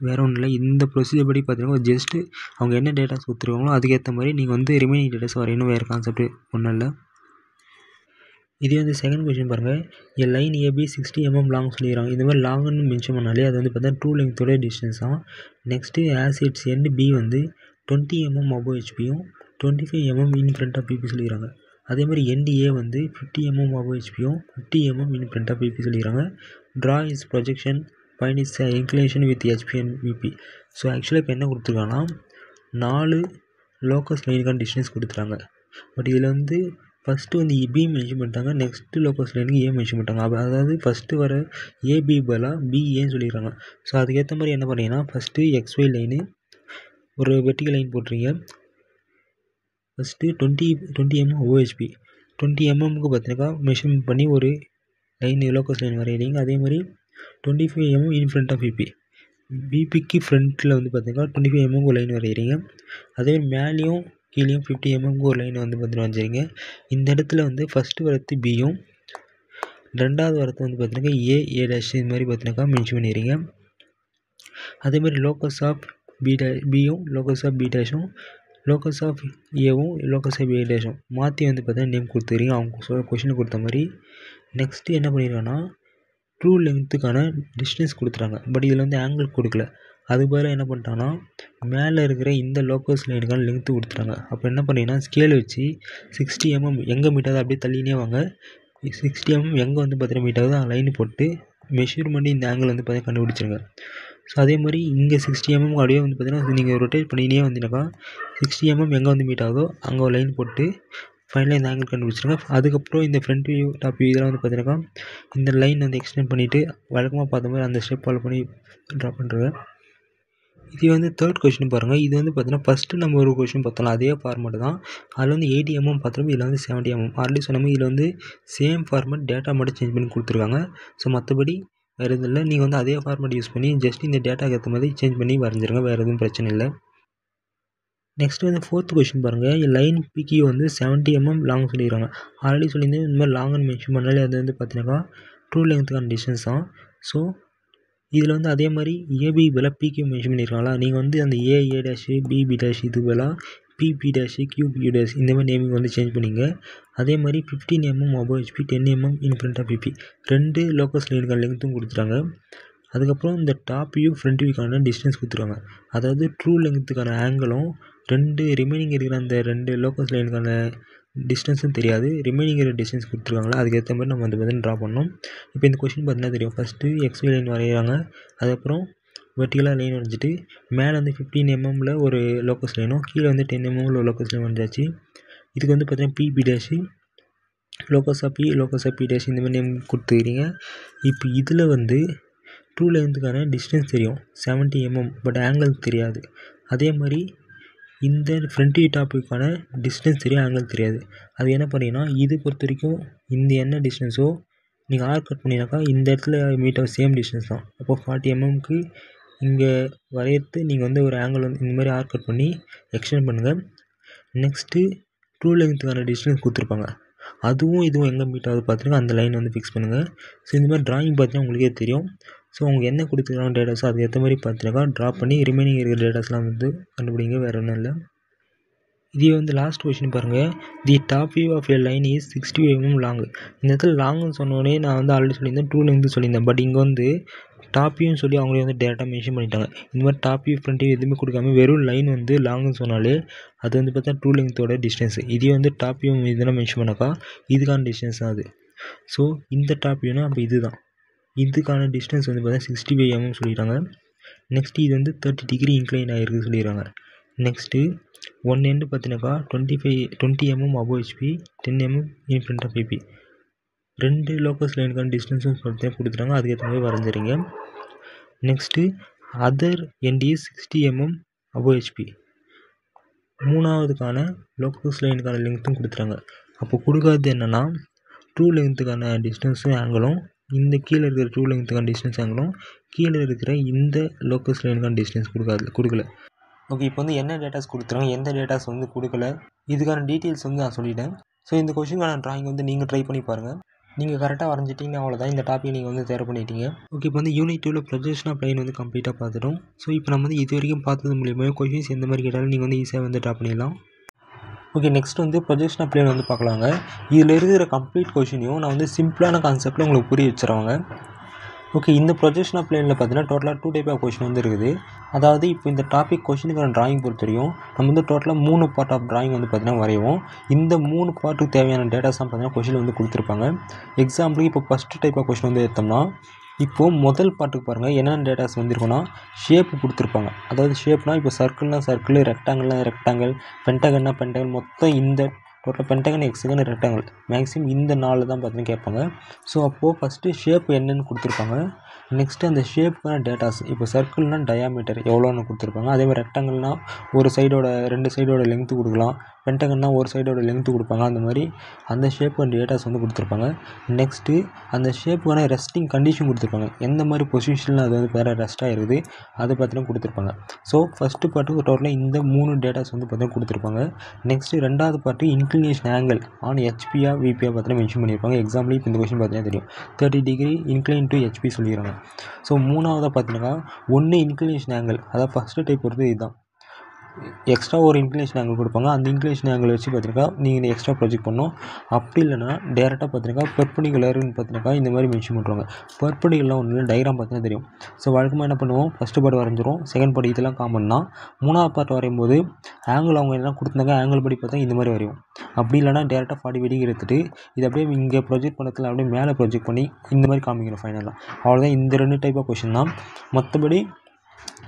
வேறு ஒன்றும் இல்லை. இந்த ப்ரொசீஜர் படி பார்த்தீங்கன்னா ஜஸ்ட்டு அவங்க என்ன டேட்டாஸ் கொடுத்துருக்காங்களோ அதுக்கேற்ற மாதிரி நீங்கள் வந்து ரிமைனிங் டேட்டாஸ் வரையணும். வேறு கான்செப்ட் ஒன்றும் இல்லை. இதே வந்து செகண்ட் கொஷின் பாருங்கள். எ லைன் AB 60 mm லாங் சொல்லிடுறாங்க. இந்த மாதிரி லாங்குன்னு மென்ஷன் பண்ணாலே அது வந்து பார்த்தா ட்ரூ லென்த்தோட டிஸ்டன்ஸ் தான். Next as it's end B வந்து 20 mm above HPயும் 25 mm in front of PP சொல்லிக்கிறாங்க. அதே மாதிரி NDA வந்து 50 mm above HPயும் 50 mm in front of PP சொல்லிக்கிறாங்க. Draw is projection, find its inclination with HP and VP. So ஆக்சுவலாக இப்போ என்ன கொடுத்துருக்காங்கன்னா 4 லோக்கஸ் லைனுக்கான டிஸ்டன்ஸ் கொடுத்துட்டாங்க. பட் இதில் வந்து ஃபஸ்ட்டு வந்து பி மென்ஷன் பண்ணிட்டாங்க, நெக்ஸ்ட்டு லோக்கஸ் லைனுக்கு ஏ மென்ஷன் பண்ணிட்டாங்க. அதாவது ஃபஸ்ட்டு வர ஏபி பதிலாக பிஏன்னு சொல்லிடுறாங்க. ஸோ அதுக்கேற்ற மாதிரி என்ன பண்ணீங்கன்னா ஃபஸ்ட்டு XY லைனு ஒரு வெர்டிகல் லைன் போட்டுறீங்க. ஃபஸ்ட்டு 20 mm OHP 20 mmக்கு பார்த்தீங்கன்னா மெஷர்மெண்ட் பண்ணி ஒரு லைன் லோக்கஸ் லைன் வரையிறீங்க. அதே மாதிரி 25 mm in front of PP, பிபிக்கு ஃப்ரண்ட்டில் வந்து பார்த்தீங்கன்னா 25 mm ஒரு லைன் வரைகிறீங்க. அதே மாதிரி மேலேயும் கீழேயும் 50 mm ஒரு லைன் வந்து பார்த்தீங்கன்னா வரைஞ்சிருங்க. இந்த இடத்துல வந்து ஃபஸ்ட்டு வரத்து பியும் ரெண்டாவது வரத்து வந்து பார்த்தீங்கன்னா ஏ டேஷ் இது மாதிரி பார்த்தீங்கன்னாக்கா மென்ஷன் பண்ணிடுறீங்க. அதேமாதிரி லோக்கஸ் ஆஃப் பியும் லோக்கஸ் ஆஃப் பி டேஷும் லோக்கஸ் ஆஃப் ஏவும் லோக்கஸ் ஆஃப் ஏ டேஷும் மாற்றி வந்து பார்த்தீங்கன்னா நேம் கொடுத்துக்கிறீங்க அவங்க கொஷின் கொடுத்த மாதிரி. நெக்ஸ்ட்டு என்ன பண்ணிடுறாங்கன்னா ட்ரூ லென்த்துக்கான டிஸ்டன்ஸ் கொடுத்துறாங்க. பட் இதில் வந்து ஆங்கிள் கொடுக்கல. அது பதிலாக என்ன பண்ணிட்டாங்கன்னா மேலே இருக்கிற இந்த லோக்கஸ் லைனுக்கான லென்த்து கொடுத்துட்டாங்க. அப்போ என்ன பண்ணிங்கன்னா ஸ்கேல் வச்சு 60 mm எங்கே மீட் ஆகுது அப்படியே தள்ளினே வாங்க. 60 mm எங்கே வந்து பார்த்தீங்கன்னா மீட் ஆகுது லைன் போட்டு மெஷர்மெண்ட் இந்த ஆங்கிள் வந்து பார்த்தீங்கன்னா கண்டுபிடிச்சிருங்க. ஸோ அதே மாதிரி இங்கே 60 mm அப்படியே வந்து பார்த்தீங்கன்னா நீங்கள் ரொட்டேட் பண்ணினே வந்தீங்கன்னாக்கா 60 mm எங்கே வந்து மீட் ஆகுதோ அங்கே ஒரு லைன் போட்டு ஃபைனலாக இந்த ஆங்கிள் கண்டுபிடிச்சிருங்க. அதுக்கப்புறம் இந்த ஃப்ரண்ட் வியூ டாப் வியூ இதெல்லாம் வந்து பார்த்தீங்கன்னா இந்த லைன் வந்து எக்ஸ்டெண்ட் பண்ணிவிட்டு வழக்கமாக பார்த்த மாதிரி அந்த ஸ்டெப் ஃபாலோ பண்ணி ட்ரா பண்ணுறது. இது வந்து தேர்ட் கொஷின் பாருங்கள். இது வந்து பார்த்தீங்கன்னா ஃபஸ்ட்டு நம்ம ஒரு கொஷின் பார்த்தோம்னா அதே ஃபார்மேட் தான். அதில் வந்து 80 mm பார்த்தோம், இதில் வந்து 70 mm. ஆல்ரெடி சொன்ன மாதிரி இதில் வந்து சேம் ஃபார்மேட், டேட்டா மட்டும் சேஞ்ச் பண்ணி கொடுத்துருக்காங்க. ஸோ மற்றபடி வேறு எதுவும் இல்லை. நீங்கள் வந்து அதே ஃபார்மேட் யூஸ் பண்ணி ஜஸ்ட் இந்த டேட்டாக்கு ஏற்ற மாதிரி சேஞ்ச் பண்ணி வரைஞ்சிருங்க, வேறு எதுவும் பிரச்சனை இல்லை. நெக்ஸ்ட் வந்து ஃபோர்த் கொஷின் பாருங்கள். லைன் பிக்கு வந்து 70 mm லாங் சொல்லிடுறாங்க. ஆல்ரெடி சொல்லியிருந்தேன் இந்த மாதிரி லாங்குன்னு மென்ஷன் பண்ணாலே அது வந்து பார்த்தீங்கன்னாக்கா ட்ரூ லென்த்துக்கான டிஸ்டன்ஸ் தான். ஸோ இதில் வந்து அதே மாதிரி ஏபி பதிலாக பிக்யூ மென்ஷன் பண்ணியிருக்காங்களா, நீங்கள் வந்து அந்த ஏ டேஷு பிபி டேஷ் இது பதிலாக பிபி டேஷு கியூபி டேஷ் இந்த மாதிரி நேமிங் வந்து சேஞ்ச் பண்ணிங்க. அதே மாதிரி 15 mm above HP 10 mm in front of PP 2 locus லைனுக்கான லென்த்தும் கொடுத்துட்டாங்க. அதுக்கப்புறம் இந்த டாப் வியூ ஃப்ரண்ட் வியூக்கான டிஸ்டன்ஸ் கொடுத்துருவாங்க. அதாவது ட்ரூ லென்த்துக்கான ஆங்கிளும் ரிமைனிங் இருக்கிற அந்த 2 லோக்கஸ் லைனுக்கான டிஸ்டன்ஸும் தெரியாது. ரிமைனிங் இருக்கிற டிஸ்டன்ஸ் கொடுத்துருக்காங்களா அதுக்கேற்ற மாதிரி நம்ம வந்து பார்த்தீங்கன்னா ட்ரா பண்ணோம். இப்போ இந்த கொஷின் பார்த்தீங்கன்னா தெரியும். ஃபஸ்ட்டு XY லைன் வரைகிறாங்க. அதுக்கப்புறம் வெர்டிகலாக லைன் வரைஞ்சிட்டு மேலே வந்து 15 mm ஒரு லோக்கஸ் லைனும் கீழே வந்து 10 mm ஒரு லோக்கஸ் லைன் வரைஞ்சாச்சு. இதுக்கு வந்து பார்த்தீங்கன்னா BB dash locus of B dash இந்த மாதிரி நேம் கொடுத்துக்கிறீங்க. இப்போ இதில் வந்து ட்ரூ லென்த்துக்கான டிஸ்டன்ஸ் தெரியும் 70 mm, பட் ஆங்கிள் தெரியாது. அதே மாதிரி இந்த ஃப்ரண்ட் வியூ டாப்புக்கான டிஸ்டன்ஸ் தெரியும், ஆங்கிள் தெரியாது. அது என்ன பண்ணிங்கன்னா இது பொறுத்த வரைக்கும் இந்த என்ன டிஸ்டன்ஸோ நீங்கள் ஆர்க் கட் பண்ணினாக்கா இந்த இடத்துல மீட் ஆஃப் சேம் டிஸ்டன்ஸ் தான். அப்போ 40 mmக்கு இங்கே வரையறது நீங்கள் வந்து ஒரு ஆங்கிள் வந்து இந்த மாதிரி ஆர்க் கட் பண்ணி எக்ஸ்டெண்ட் பண்ணுங்கள். நெக்ஸ்ட்டு ட்ரூ லென்த்துக்கான டிஸ்டன்ஸ் கொடுத்துருப்பாங்க. அதுவும் இதுவும் எங்கே மீட் ஆகுது பார்த்துருங்க, அந்த லைன் வந்து ஃபிக்ஸ் பண்ணுங்கள். ஸோ இந்த மாதிரி ட்ராயிங் பார்த்தீங்கன்னா உங்களுக்கே தெரியும். ஸோ அவங்க என்ன கொடுத்துருக்காங்க டேட்டாஸோ அதுக்கேற்ற மாதிரி பார்த்துருக்கா ட்ரா பண்ணி ரிமைனிங் இருக்கிற டேட்டாஸ்லாம் வந்து கண்டுபிடிங்க, வேறு ஒன்றும் இல்லை. இதே வந்து லாஸ்ட் கொஷின் பாருங்கள். The top view of a line is 65 mm long. இந்த இடத்துல லாங்குன்னு சொன்னோடனே நான் வந்து ஆல்ரெடி சொல்லியிருந்தேன், ட்ரூ லென்த்து சொல்லியிருந்தேன். பட் இங்கே வந்து டாப் வியூன்னு சொல்லி அவங்களே வந்து டேட்டா மென்ஷன் பண்ணிட்டாங்க. இந்த மாதிரி டாப் வியூ ஃப்ரண்ட் வியூ எதுவுமே கொடுக்காம வெறும் லைன் வந்து லாங்குன்னு சொன்னாலே அது வந்து பார்த்தா ட்ரூ லென்த்தோட டிஸ்டன்ஸ். இதே வந்து டாப் வியூ இதெல்லாம் மென்ஷன் பண்ணாக்கா இதுக்கான டிஸ்டன்ஸ் தான் அது. ஸோ இந்த டாப் வியூனா அப்போ இதுதான், இதுக்கான டிஸ்டன்ஸ் வந்து பார்த்தா 65 mm சொல்லிடுறாங்க. நெக்ஸ்ட்டு இது வந்து 30 degree இன்க்ளைன் ஆகிருக்கு சொல்லிடுறாங்க. நெக்ஸ்ட்டு ஒன் எண்டு பார்த்தினாக்கா 20 mm above HP 10 mm in front of PP 2 locus லைனுக்கான டிஸ்டன்ஸும் சொல்லிட்டு கொடுத்துட்டாங்க, அதுக்கேற்ற மாதிரி வரைஞ்சிருங்க. Next other end is 60 mm above HP மூணாவதுக்கான லோக்கஸ் லைனுக்கான லென்த்தும் கொடுத்துட்டாங்க. அப்போ கொடுக்காது என்னென்னா ட்ரூ லென்த்துக்கான டிஸ்டன்ஸும் ஆங்கிளும் இந்த கீழே இருக்கிற ட்ரூ லென்த்துக்கான டிஸ்டன்ஸ் ஆங்கிளும் கீழே இருக்கிற இந்த லோக்கஸ் லைனுக்கான டிஸ்டன்ஸ் கொடுக்கல. ஓகே, இப்போ வந்து என்ன டேட்டாஸ் கொடுத்துருங்க, எந்த டேட்டாஸ் வந்து கொடுக்கல, இதுக்கான டீட்டெயில்ஸ் வந்து நான் சொல்லிட்டேன். ஸோ இந்த கொஷினுக்கான ட்ராயிங் வந்து நீங்கள் ட்ரை பண்ணி பாருங்கள். நீங்கள் கரெக்டாக வரைஞ்சிட்டிங்கன்னா அவ்வளோதான், இந்த டாப்பிக் நீங்கள் வந்து தேர்வு பண்ணிட்டீங்க. ஓகே, இப்போ வந்து யூனிட் 2ல ப்ரொஜெக்ஷன் ஆஃப் லைன் வந்து கம்ப்ளீட்டாக பார்த்துட்டோம். ஸோ இப்போ நம்ம வந்து இது வரைக்கும் பார்த்தது மூலியமாக கொஷின்ஸ் எந்த மாதிரி கேட்டாலும் நீங்கள் வந்து ஈஸியாக வந்து ட்ரா பண்ணிடலாம். ஓகே, நெக்ஸ்ட் வந்து ப்ரொஜெக்ஷன் ஆஃப் லைன் வந்து பார்க்கலாங்க. இதில் இருக்கிற கம்ப்ளீட் கொஷினையும் நான் வந்து சிம்பிளான கான்செப்டில் உங்களுக்கு புரிய வச்சுருவாங்க. ஓகே, இந்த ப்ரொஜெக்ஷன் ஆஃப் பிளேனில் பார்த்தீங்கன்னா டோட்டலாக 2 டைப் ஆஃப் கொஷின் வந்து இருக்குது. அதாவது இப்போ இந்த டாபிக் கொஷினுக்கான டிராயிங் பொறுத்த வரையும் நம்ம வந்து டோட்டலாக 3 பார்ட் ஆஃப் டிராயிங் வந்து பார்த்தீங்கன்னா வரைவோம். இந்த 3 பார்ட்டுக்கு தேவையான டேட்டாஸ் தான் பார்த்தீங்கன்னா கொஷின் வந்து கொடுத்துருப்பாங்க. எக்ஸாம்பிளுக்கு இப்போ ஃபஸ்ட்டு டைப் ஆஃப் கொஷின் வந்து எடுத்தோம்னா, இப்போது முதல் பார்ட்டுக்கு பாருங்கள் என்னென்ன டேட்டாஸ் வந்துருக்குன்னா ஷேப்பு கொடுத்துருப்பாங்க. அதாவது ஷேப்னால் இப்போ சர்க்கிள்னால் சர்க்கிள், ரெக்டாங்கிள்னால் ரெக்டாங்கிள், பென்டகன்னா பென்டகன், மொத்தம் இந்த total Pentagon, hexagon, rectangle maximum இந்த 4 தான் பார்த்தீங்கன்னா கேட்பாங்க. ஸோ அப்போது ஃபஸ்ட்டு ஷேப் என்னென்னு கொடுத்துருப்பாங்க. நெக்ஸ்ட்டு அந்த ஷேப்புக்கான டேட்டாஸ், இப்போ சர்க்கிள்னால் டயாமீட்டர் எவ்வளோன்னு கொடுத்துருப்பாங்க. அதேமாதிரி ரெக்டாங்கிள்னால் ஒரு சைடோட 2 சைடோட லென்த்து கொடுக்கலாம். பென்டகன்னா ஒரு சைடோட லென்த்து கொடுப்பாங்க. அந்த மாதிரி அந்த ஷேப்புக்கான டேட்டாஸ் வந்து கொடுத்துருப்பாங்க. நெக்ஸ்ட்டு அந்த ஷேப்புக்கான ரெஸ்டிங் கண்டிஷன் கொடுத்துருப்பாங்க. எந்த மாதிரி பொசிஷனில் அது வந்து வேறு ரெஸ்ட்டாக இருக்குது அதை பார்த்தீங்கன்னா கொடுத்துருப்பாங்க. ஸோ ஃபஸ்ட்டு பார்ட்டுக்கு டோட்டலாக இந்த 3 டேட்டாஸ் வந்து பார்த்தீங்கன்னா கொடுத்துருப்பாங்க. நெக்ஸ்ட்டு ரெண்டாவது பார்ட்டு இன்க்ளினேஷன் ஆங்கிள் ஆன் ஹெச்பியா விபியா பார்த்தீங்கன்னா மென்ஷன் பண்ணியிருப்பாங்க. எக்ஸாம்பிள் இப்போ இந்த கொஸ்டின் பார்த்தீங்கன்னா தெரியும் 30 டிகிரி இன்க்ளைன் டு ஹெச்பி சொல்லிடுறாங்க. ஸோ மூணாவதாக பார்த்தீங்கன்னா ஒன்று இன்க்ளினேஷன் ஆங்கிள், அதாவது ஃபஸ்ட்டு டைப் பொறுத்து இதுதான். எக்ஸ்ட்ரா ஒரு இன்க்ளினேஷன் ஆங்கிள் கொடுப்பாங்க. அந்த இன்க்ளினேஷன் ஆங்கிள் வச்சு பார்த்தீங்கன்னா நீங்கள் எக்ஸ்ட்ரா ப்ரொஜெக்ட் பண்ணணும். அப்படி இல்லைனா டேரெக்டாக பார்த்தீங்கன்னா பெர்பெண்டிகுலர்னு பார்த்தீங்கன்னா இந்த மாதிரி மென்ஷன் பண்ணுவாங்க. பெர்பெண்டிகுலர்லாம் ஒன்று டயக்ராம் பார்த்தீங்கன்னா தெரியும். ஸோ வழக்கமாக என்ன பண்ணுவோம், ஃபஸ்ட்டு பார்ட் வரைஞ்சிரும், செகண்ட் பார்ட் இதெல்லாம் காமன் தான். மூணாவது பார்ட் வரையும்போது ஆங்கிள் அவங்க எல்லாம் கொடுத்துருந்தாங்க, ஆங்கிள் படி பார்த்தா இந்த மாதிரி வரையும். அப்படி இல்லைனா டேரெக்டாக 40 டிகிரி எடுத்துகிட்டு இதை அப்படியே இங்கே ப்ரொஜெக்ட் பண்ணத்தில் அப்படியே மேலே ப்ரொஜெக்ட் பண்ணி இந்த மாதிரி காமிக்கணும் ஃபைனலாக. அவ்வளோதான். இந்த 2 டைப் ஆஃப் கொஷின் தான். மற்றபடி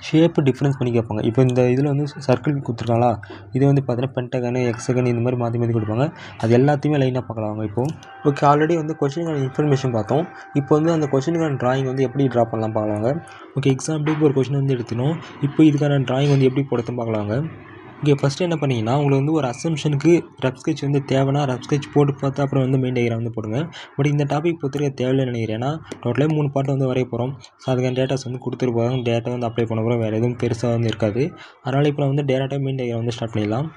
ஷேப்பு டிஃப்ரென்ஸ் பண்ணி கேட்பாங்க. இப்போ இந்த இதில் வந்து சர்க்கிள் கொடுத்துருக்காங்களா, இது வந்து பார்த்தீங்கன்னா பென்டகன், ஹெக்ஸகன் இந்த மாதிரி மாற்றி மாற்றி கொடுப்பாங்க. அது எல்லாத்தையுமே லைனாக பார்க்கலாம் இப்போது. ஓகே, ஆல்ரெடி வந்து கொஷினுக்கான இன்ஃபர்மேஷன் பார்த்தோம். இப்போ வந்து அந்த கொஷினுக்கான டிராயிங் வந்து எப்படி ட்ரா பண்ணலாம் பார்க்கலாங்க. ஓகே, எக்ஸாம்பிளுக்கு ஒரு கொஷின் வந்து எடுத்துக்கணும். இப்போ இதுக்கான டிராயிங் வந்து எப்படி போடுறதுன்னு பார்க்கலாங்க. இங்கே ஃபஸ்ட்டு என்ன பண்ணிங்கன்னா, உங்களுக்கு வந்து ஒரு அசம்ஷனுக்கு ரஃப் ஸ்கெட்ச் வந்து தேவைன்னா ரஃப் ஸ்கெட்ச் போட்டு பார்த்து அப்புறம் வந்து மெயின் டயக்ராம் வந்து போடுங்க. பட் இந்த டாபிக் பொறுத்தவரைக்கும் தேவையில்லைன்னு நினைக்கிறேன். ஏன்னா டோட்டலாக 3 பார்ட் வந்து வரைய போகிறோம். ஸோ அதுக்கான டேட்டாஸ் வந்து கொடுத்துருப்பாங்க. டேட்டா வந்து அப்ளை பண்ண போகிறோம், வேறு எதுவும் பெருசாக வந்து இருக்காது. அதனால் இப்போ வந்து டேரெக்டாக மெயின் டயக்ராம் வந்து ஸ்டார்ட் பண்ணிடலாம்.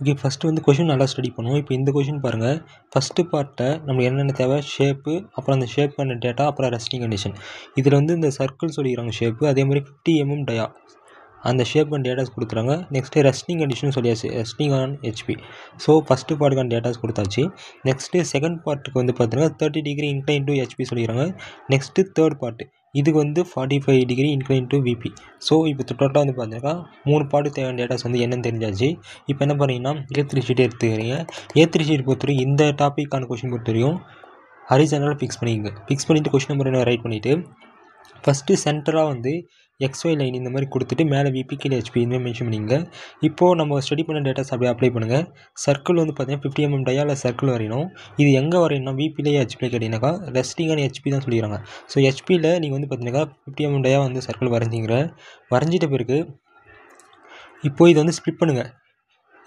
ஓகே, ஃபஸ்ட்டு வந்து கொஷின் நல்லா ஸ்டடி பண்ணுவோம். இப்போ இந்த கொஷின் பாருங்கள். ஃபஸ்ட்டு பார்ட்டை நம்மளுக்கு என்னென்ன தேவை, ஷேப்பு, அப்புறம் அந்த ஷேப்புக்கான டேட்டா, அப்புறம் ரெஸ்டிங் கண்டிஷன். இதில் வந்து இந்த சர்க்கிள் சொல்லிக்கிறாங்க ஷேப்பு, அதே மாதிரி 50 mm டயா அந்த ஷேப் அண்ட் டேட்டாஸ் கொடுத்துறாங்க. நெக்ஸ்ட்டு ரெஸ்டிங் கண்டிஷன் சொல்லியாச்சு, resting on HP. So first பார்ட்டுக்கான டேட்டாஸ் கொடுத்தாச்சு. நெக்ஸ்ட்டு செகண்ட் பார்ட்டுக்கு வந்து பார்த்தீங்கன்னா 30 டிகிரி இன்க்ளைன் டு ஹெச்பி சொல்லிக்கிறாங்க. நெக்ஸ்ட்டு தேர்ட் பார்ட்டு இதுக்கு வந்து 45 degree incline to VP. So இப்போ டோட்டலாக வந்து பார்த்தீங்கன்னா 3 பார்ட்டு தேவையான டேட்டாஸ் வந்து என்னென்னு தெரிஞ்சாச்சு. இப்போ என்ன பண்ணுறீங்கன்னா A3 ஷீட் எடுத்துக்கிறீங்க. A3 ஷீட் பொறுத்தவரைக்கும் இந்த டாப்பிக்கான கொஷின் பொறுத்தவரையும் ஹரிசாண்டலாக ஃபிக்ஸ் பண்ணிக்கங்க. ஃபிக்ஸ் பண்ணிவிட்டு கொஷின் நம்பர் ரைட் பண்ணிவிட்டு ஃபஸ்ட்டு சென்டராக வந்து XY லைன் இந்த மாதிரி கொடுத்துட்டு மேலே விபி கீழே ஹெச்பி இந்த மாதிரி மென்ஷன் பண்ணிங்க. இப்போது நம்ம ஸ்டடி பண்ண டேட்டாஸ் அப்படியே அப்ளை பண்ணுங்கள். சர்க்கிள் வந்து பார்த்தீங்கன்னா 50 mm டயாவில் சர்க்கிள் வரையணும். இது எங்கே வரையணும்னா விபிலேயே ஹெச்பியில் கேட்டிங்கனாக்கா ரெஸ்டிங்கான ஹெச்பி தான் சொல்லிடுறாங்க. ஸோ ஹெச்பியில் நீங்கள் வந்து பார்த்தீங்கன்னா 50 mm டயா வந்து சர்க்கிள் வரைஞ்சிட்ட பிறகு இப்போது இது வந்து ஸ்ப்ளிட் பண்ணுங்கள்.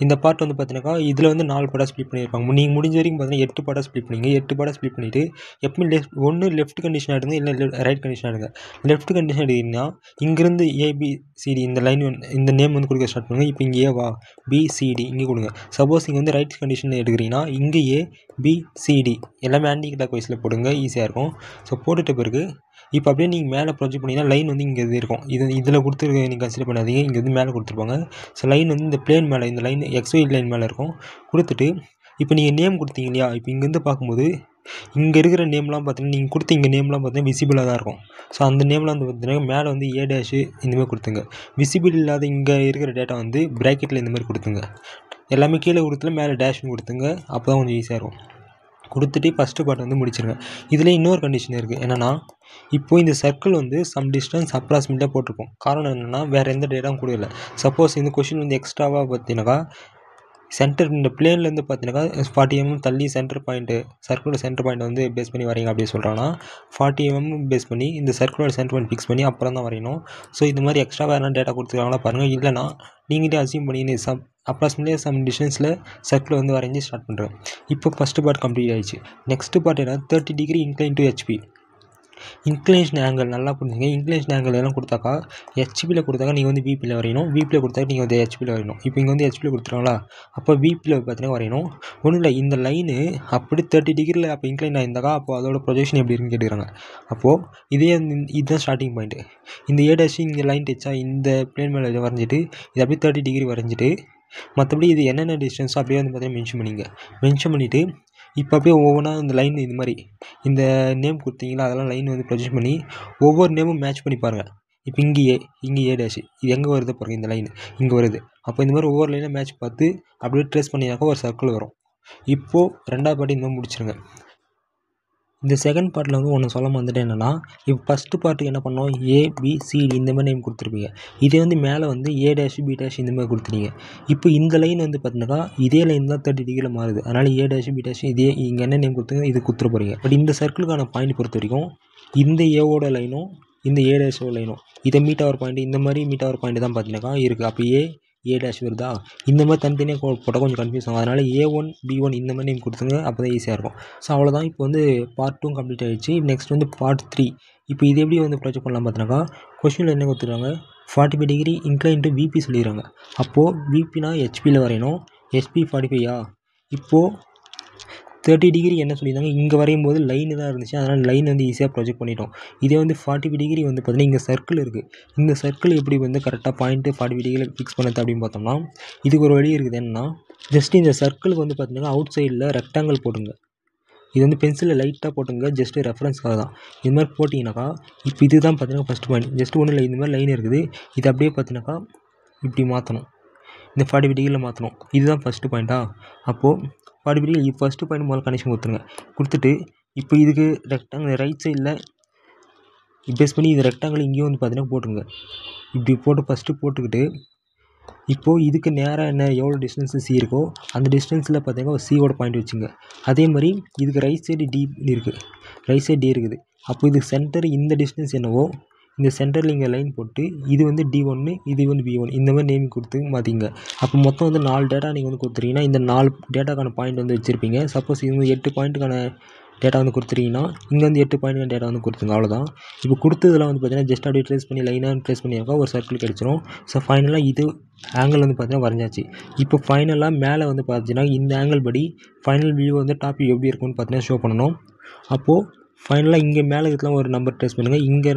இந்த பார்ட் வந்து பார்த்தீங்கன்னாக்கா இதில் வந்து 4 பார்ட்டாக ஸ்ப்ளிட் பண்ணியிருப்பாங்க. நீங்கள் முடிஞ்ச வரைக்கும் பார்த்தீங்கன்னா 8 பார்ட்டாக ஸ்ப்ளிட் பண்ணிங்க. 8 பார்ட்டாக ஸ்ப்ளிட் பண்ணிவிட்டு எப்பவுமே ஒன்று லெஃப்ட் கண்டிஷன் எடுங்க, இல்லை ரைட் கண்டிஷன் எடுங்க. லெஃப்ட் கண்டிஷன் எடுத்தீங்கன்னா இங்கேருந்து ABCD இந்த லைன் இந்த நேம் வந்து கொடுக்க ஸ்டார்ட் பண்ணுங்கள். இப்போ இங்கே ஏவா BCD இங்கே கொடுங்க. சப்போஸ் இங்கே வந்து ரைட் கண்டிஷன் எடுக்கிறீங்கன்னா இங்கே ABCD எல்லாமே ஆன்டி கிளாக் வைஸில் போடுங்க, ஈஸியாக இருக்கும். ஸோ போட்டுட்ட பிறகு இப்போ அப்படியே நீங்கள் மேலே ப்ரொஜெக்ட் பண்ணிங்கன்னா லைன் வந்து இங்கே இது இருக்கும். இதில் கொடுத்துருக்க நீங்கள் கன்சிடர் பண்ணாதீங்க, இங்கே வந்து மேலே கொடுத்துருப்பாங்க. ஸோ லைன் வந்து இந்த பிளேன் மேலே, இந்த லைன் XY லைன் மேலே இருக்கும். கொடுத்துட்டு இப்போ நீங்கள் நேம் கொடுத்தீங்க இல்லையா, இப்போ இங்கேருந்து பார்க்கும்போது இங்கே இருக்கிற நேம்லாம் பார்த்தீங்கன்னா நீங்கள் கொடுத்த இங்கே நேம்லாம் பார்த்தீங்கன்னா விசிபிளாக தான் இருக்கும். ஸோ அந்த நேம்லாம் வந்து பார்த்தீங்கன்னா மேலே வந்து A' இந்தமாதிரி கொடுத்துங்க. விசிபிள் இல்லாத இங்கே இருக்கிற டேட்டா வந்து ப்ராக்கெட்டில் இந்த மாதிரி கொடுத்துங்க. எல்லாமே கீழே கொடுத்துல மேலே டேஷ்னு கொடுத்துங்க. அப்போ தான் கொஞ்சம் ஈஸியாக இருக்கும். கொடுத்துட்டு ஃபஸ்ட்டு பார்ட் வந்து முடிச்சிருங்க. இதில் இன்னொரு கண்டிஷன் இருக்குது. என்னென்னா இப்போது இந்த சர்க்கிள் வந்து சம் டிஸ்டன்ஸ் அப்ராக்சிமேட்டாக போட்டிருக்கும். காரணம் என்னென்னா வேறு எந்த டேட்டாவும் கூட இல்லை. சப்போஸ் இந்த கொஷின் வந்து எக்ஸ்ட்ராவாக பார்த்தீங்கன்னாக்கா சென்டர் இந்த பிளேன்லேருந்து பார்த்தீங்கன்னாக்கா 40 mm தள்ளி சென்டர் பாயிண்ட்டு சர்க்கிளோட சென்டர் பாயிண்ட் வந்து பேஸ் பண்ணி வரைங்க அப்படின்னு சொல்கிறாங்கன்னா 40 mm பேஸ் பண்ணி இந்த சர்க்கிளோட சென்டர் பாயிண்ட் ஃபிக்ஸ் பண்ணி அப்புறம் தான் வரையணும். ஸோ இது மாதிரி எக்ஸ்ட்ரா வேறு டேட்டா கொடுத்துருக்காங்களா பாருங்கள். இல்லைனா நீங்களே அசியூம் பண்ணி அப்ராக்சிமேட்லி சம் டிஸ்டன்ஸில் சர்க்கிள் வந்து வரைஞ்சி ஸ்டார்ட் பண்ணுறேன். இப்போ ஃபஸ்ட்டு பார்ட் கம்ப்ளீட் ஆகிடுச்சு. நெக்ஸ்ட்டு பார்ட் என்ன, 30 degree incline to HP. Inclination angle நல்லா புரிஞ்சுங்க. இன்க்ளினேஷன் ஆங்கிள் எல்லாம் கொடுத்தாக்கா ஹெச்பியில் கொடுத்தாக்கா நீங்கள் வந்து விபியில் வரையணும். விபியில் கொடுத்தாக்கா நீங்கள் வந்து ஹெச்பியில் வரையணும். இப்போ இங்கே வந்து ஹெச்பியில் கொடுத்துருவாங்களா, அப்போ விபியில் பார்த்தீங்கன்னா வரையணும். ஒன்றும் இல்லை, இந்த லைனு அப்படி 30 டிகிரியில் அப்போ இன்க்ளைன் ஆயிருந்தாக்கா அப்போ அதோட ப்ரொஜெக்ஷன் எப்படி இருக்குன்னு கேட்டுக்கிறாங்க. அப்போது இதுதான் ஸ்டார்டிங் பாயிண்ட்டு. இந்த A' இங்கே லைன் டச்சா இந்த பிளேன் மேலே வரைஞ்சிட்டு இது அப்படியே 30 டிகிரி வரைஞ்சிட்டு மற்றபடி இது என்னென்ன டிஸ்டன்ஸோ அப்படியே வந்து பார்த்தீங்கன்னா மென்ஷன் பண்ணிங்க. மென்ஷன் பண்ணிவிட்டு இப்போ அப்படியே ஒவ்வொன்றா இந்த லைன் இது மாதிரி இந்த நேம் கொடுத்தீங்களா அதெல்லாம் லைன் வந்து ப்ரொஜெக்ட் பண்ணி ஒவ்வொரு நேமும் மேட்ச் பண்ணி பாருங்கள். இப்போ இங்கே ஏ டேஷ் இது எங்கே வருது பாருங்கள், இந்த லைன் இங்கே வருது. அப்போ இந்த மாதிரி ஒவ்வொரு லைனாக மேட்ச் பார்த்து அப்படியே ட்ரேஸ் பண்ணினாக்கா ஒரு சர்க்கிள் வரும். இப்போது ரெண்டாவது பார்ட்டி இந்த மாதிரி முடிச்சிருங்க. இந்த செகண்ட் பார்ட்டில் வந்து ஒன்று சொல்ல வந்துட்டு என்னென்னா, இப்போ ஃபஸ்ட்டு பார்ட்டுக்கு என்ன பண்ணோம், ஏபிசிடி இந்த மாதிரி நேம் கொடுத்துருப்பீங்க. இதே வந்து மேலே வந்து ஏ டேஷ் பி டேஷ் இந்த மாதிரி கொடுத்துருங்க. இப்போ இந்த லைன் வந்து பார்த்தீங்கன்னா இதே லைன் தான் 30 டிகிரியில் மாறுது. அதனால் ஏ டேஷ் பி டேஷ் இதே இங்கே என்ன நேம் கொடுத்துங்க இது கொடுத்துட போகிறீங்க. பட் இந்த சர்க்கிளுக்கான பாயிண்ட் பொறுத்த வரைக்கும் இந்த ஏவோட லைனும் இந்த ஏ டேஷோட லைனும் இதை மீட் ஆவர் பாயிண்ட் இந்த மாதிரி மீட் ஆவர் பாயிண்ட் தான் பார்த்தீங்கன்னாக்கா இருக்குது. அப்போ ஏ டேஷ் வருதா, இந்த மாதிரி தனித்தனியாக போட்டால் கொஞ்சம் கன்ஃபியூஸ் ஆகும். அதனால் A1 B1 இந்த மாதிரி நேம் கொடுத்துங்க, அப்போ தான் ஈஸியாக இருக்கும். ஸோ அவ்வளோதான். இப்போ வந்து பார்ட் 2 கம்ப்ளீட் ஆகிடுச்சு. நெக்ஸ்ட் வந்து பார்ட் 3. இப்போ இது எப்படி வந்து ப்ரொஜெக்ட் பண்ணலாம் பார்த்தீங்கன்னாக்கா, கொஸ்டினில் என்ன கொடுத்துருக்காங்க, 45 டிகிரி இன்க்ளைன் டு விபி சொல்லிடுறாங்க. அப்போது விபினா ஹெச்பியில் வரையணும். ஹெச்பி 45 இப்போது 30 டிகிரி என்ன சொல்லியிருந்தாங்க, இங்கே வரையும் போது லைனு தான் இருந்துச்சு. அதனால் லைன் வந்து ஈஸியாக ப்ரொஜெக்ட் பண்ணிட்டோம். இதே வந்து 45 டிகிரி வந்து பார்த்தீங்கன்னா இங்கே சர்க்கிள் இருக்குது. இந்த சர்க்கிள் எப்படி வந்து கரெக்டாக பாயிண்ட்டு 45 டிகிரியில் ஃபிக்ஸ் பண்ணுறது அப்படின்னு பார்த்தோம்னா, இதுக்கு ஒரு வழி இருக்குது. என்னன்னா, ஜஸ்ட் இந்த சர்க்கிளுக்கு வந்து பார்த்தீங்கன்னா அவுட் சைடில் ரெக்டாங்கிள் போட்டுங்க. இது வந்து பென்சிலில் லைட்டாக போட்டுங்க, ஜஸ்ட்டு ரெஃபரன்ஸ்க்காக தான். இது மாதிரி போட்டிங்கனாக்கா இப்போ இது தான் பார்த்தீங்கன்னா ஃபஸ்ட் பாயிண்ட். ஜஸ்ட் ஒன்றும் இல்லை, இந்த மாதிரி லைன் இருக்குது. இது அப்படியே பார்த்தீங்கன்னாக்கா இப்படி மாற்றணும், இந்த 45 டிகிரியில் மாற்றணும். இதுதான் ஃபஸ்ட்டு பாயிண்ட்டா. அப்போது 45 டிகிரி ஃபஸ்ட்டு பாயிண்ட் முதல்ல கனெக்ஷன் கொடுத்துருங்க. கொடுத்துட்டு இப்போ இதுக்கு ரெக்டாங்கிள் ரைட் சைடில் பேஸ் பண்ணி இது ரெக்டாங்கிள் இங்கேயும் வந்து பார்த்தீங்கன்னா போட்டுருங்க. இப்படி போட்டு ஃபஸ்ட்டு போட்டுக்கிட்டு இப்போது இதுக்கு நேராக என்ன எவ்வளோ டிஸ்டன்ஸு சி இருக்கோ அந்த டிஸ்டன்ஸில் பார்த்தீங்கன்னா ஒரு சியோட பாயிண்ட் வச்சுங்க. அதே மாதிரி இதுக்கு ரைட் சைடு டி இருக்குது, ரைட் சைடு டி இருக்குது. அப்போ இதுக்கு சென்டர் இந்த டிஸ்டன்ஸ் என்னவோ இந்த சென்டரில் இங்கே லைன் போட்டு இது வந்து D1 இது வந்து B1 இந்த மாதிரி நேம் கொடுத்து மாற்றிங்க. அப்போ மொத்தம் வந்து 4 டேட்டா நீங்கள் வந்து கொடுத்துருக்கீங்கன்னா இந்த 4 டேட்டாக்கான பாயிண்ட் வந்து வச்சுருப்பீங்க. சப்போஸ் இது வந்து 8 பாயிண்ட்டுக்கான டேட்டா வந்து கொடுத்துருக்கீங்கன்னா இங்கே வந்து 8 பாயிண்ட்டுக்கான டேட்டா வந்து கொடுத்துங்க. அவ்வளோதான். இப்போ கொடுத்ததெல்லாம் வந்து பார்த்தீங்கன்னா ஜஸ்ட் அப்படியே ட்ரேஸ் பண்ணி லைனாக ட்ரேஸ் பண்ணியிருக்கா ஒரு சர்க்கிள் கிடச்சிரும். ஸோ ஃபைனலாக இது ஆங்கிள் வந்து பார்த்தீங்கன்னா வரைஞ்சாச்சு. இப்போ ஃபைனலாக மேலே வந்து பார்த்தீங்கன்னா இந்த ஆங்கிள் படி ஃபைனல் வியூ வந்து டாப் எப்படி இருக்கும்னு பார்த்தீங்கன்னா ஷோ பண்ணணும். அப்போது ஃபைனலாக இங்கே மேலே இருக்கலாம் ஒரு நம்பர் ட்ரேஸ் பண்ணுங்கள்.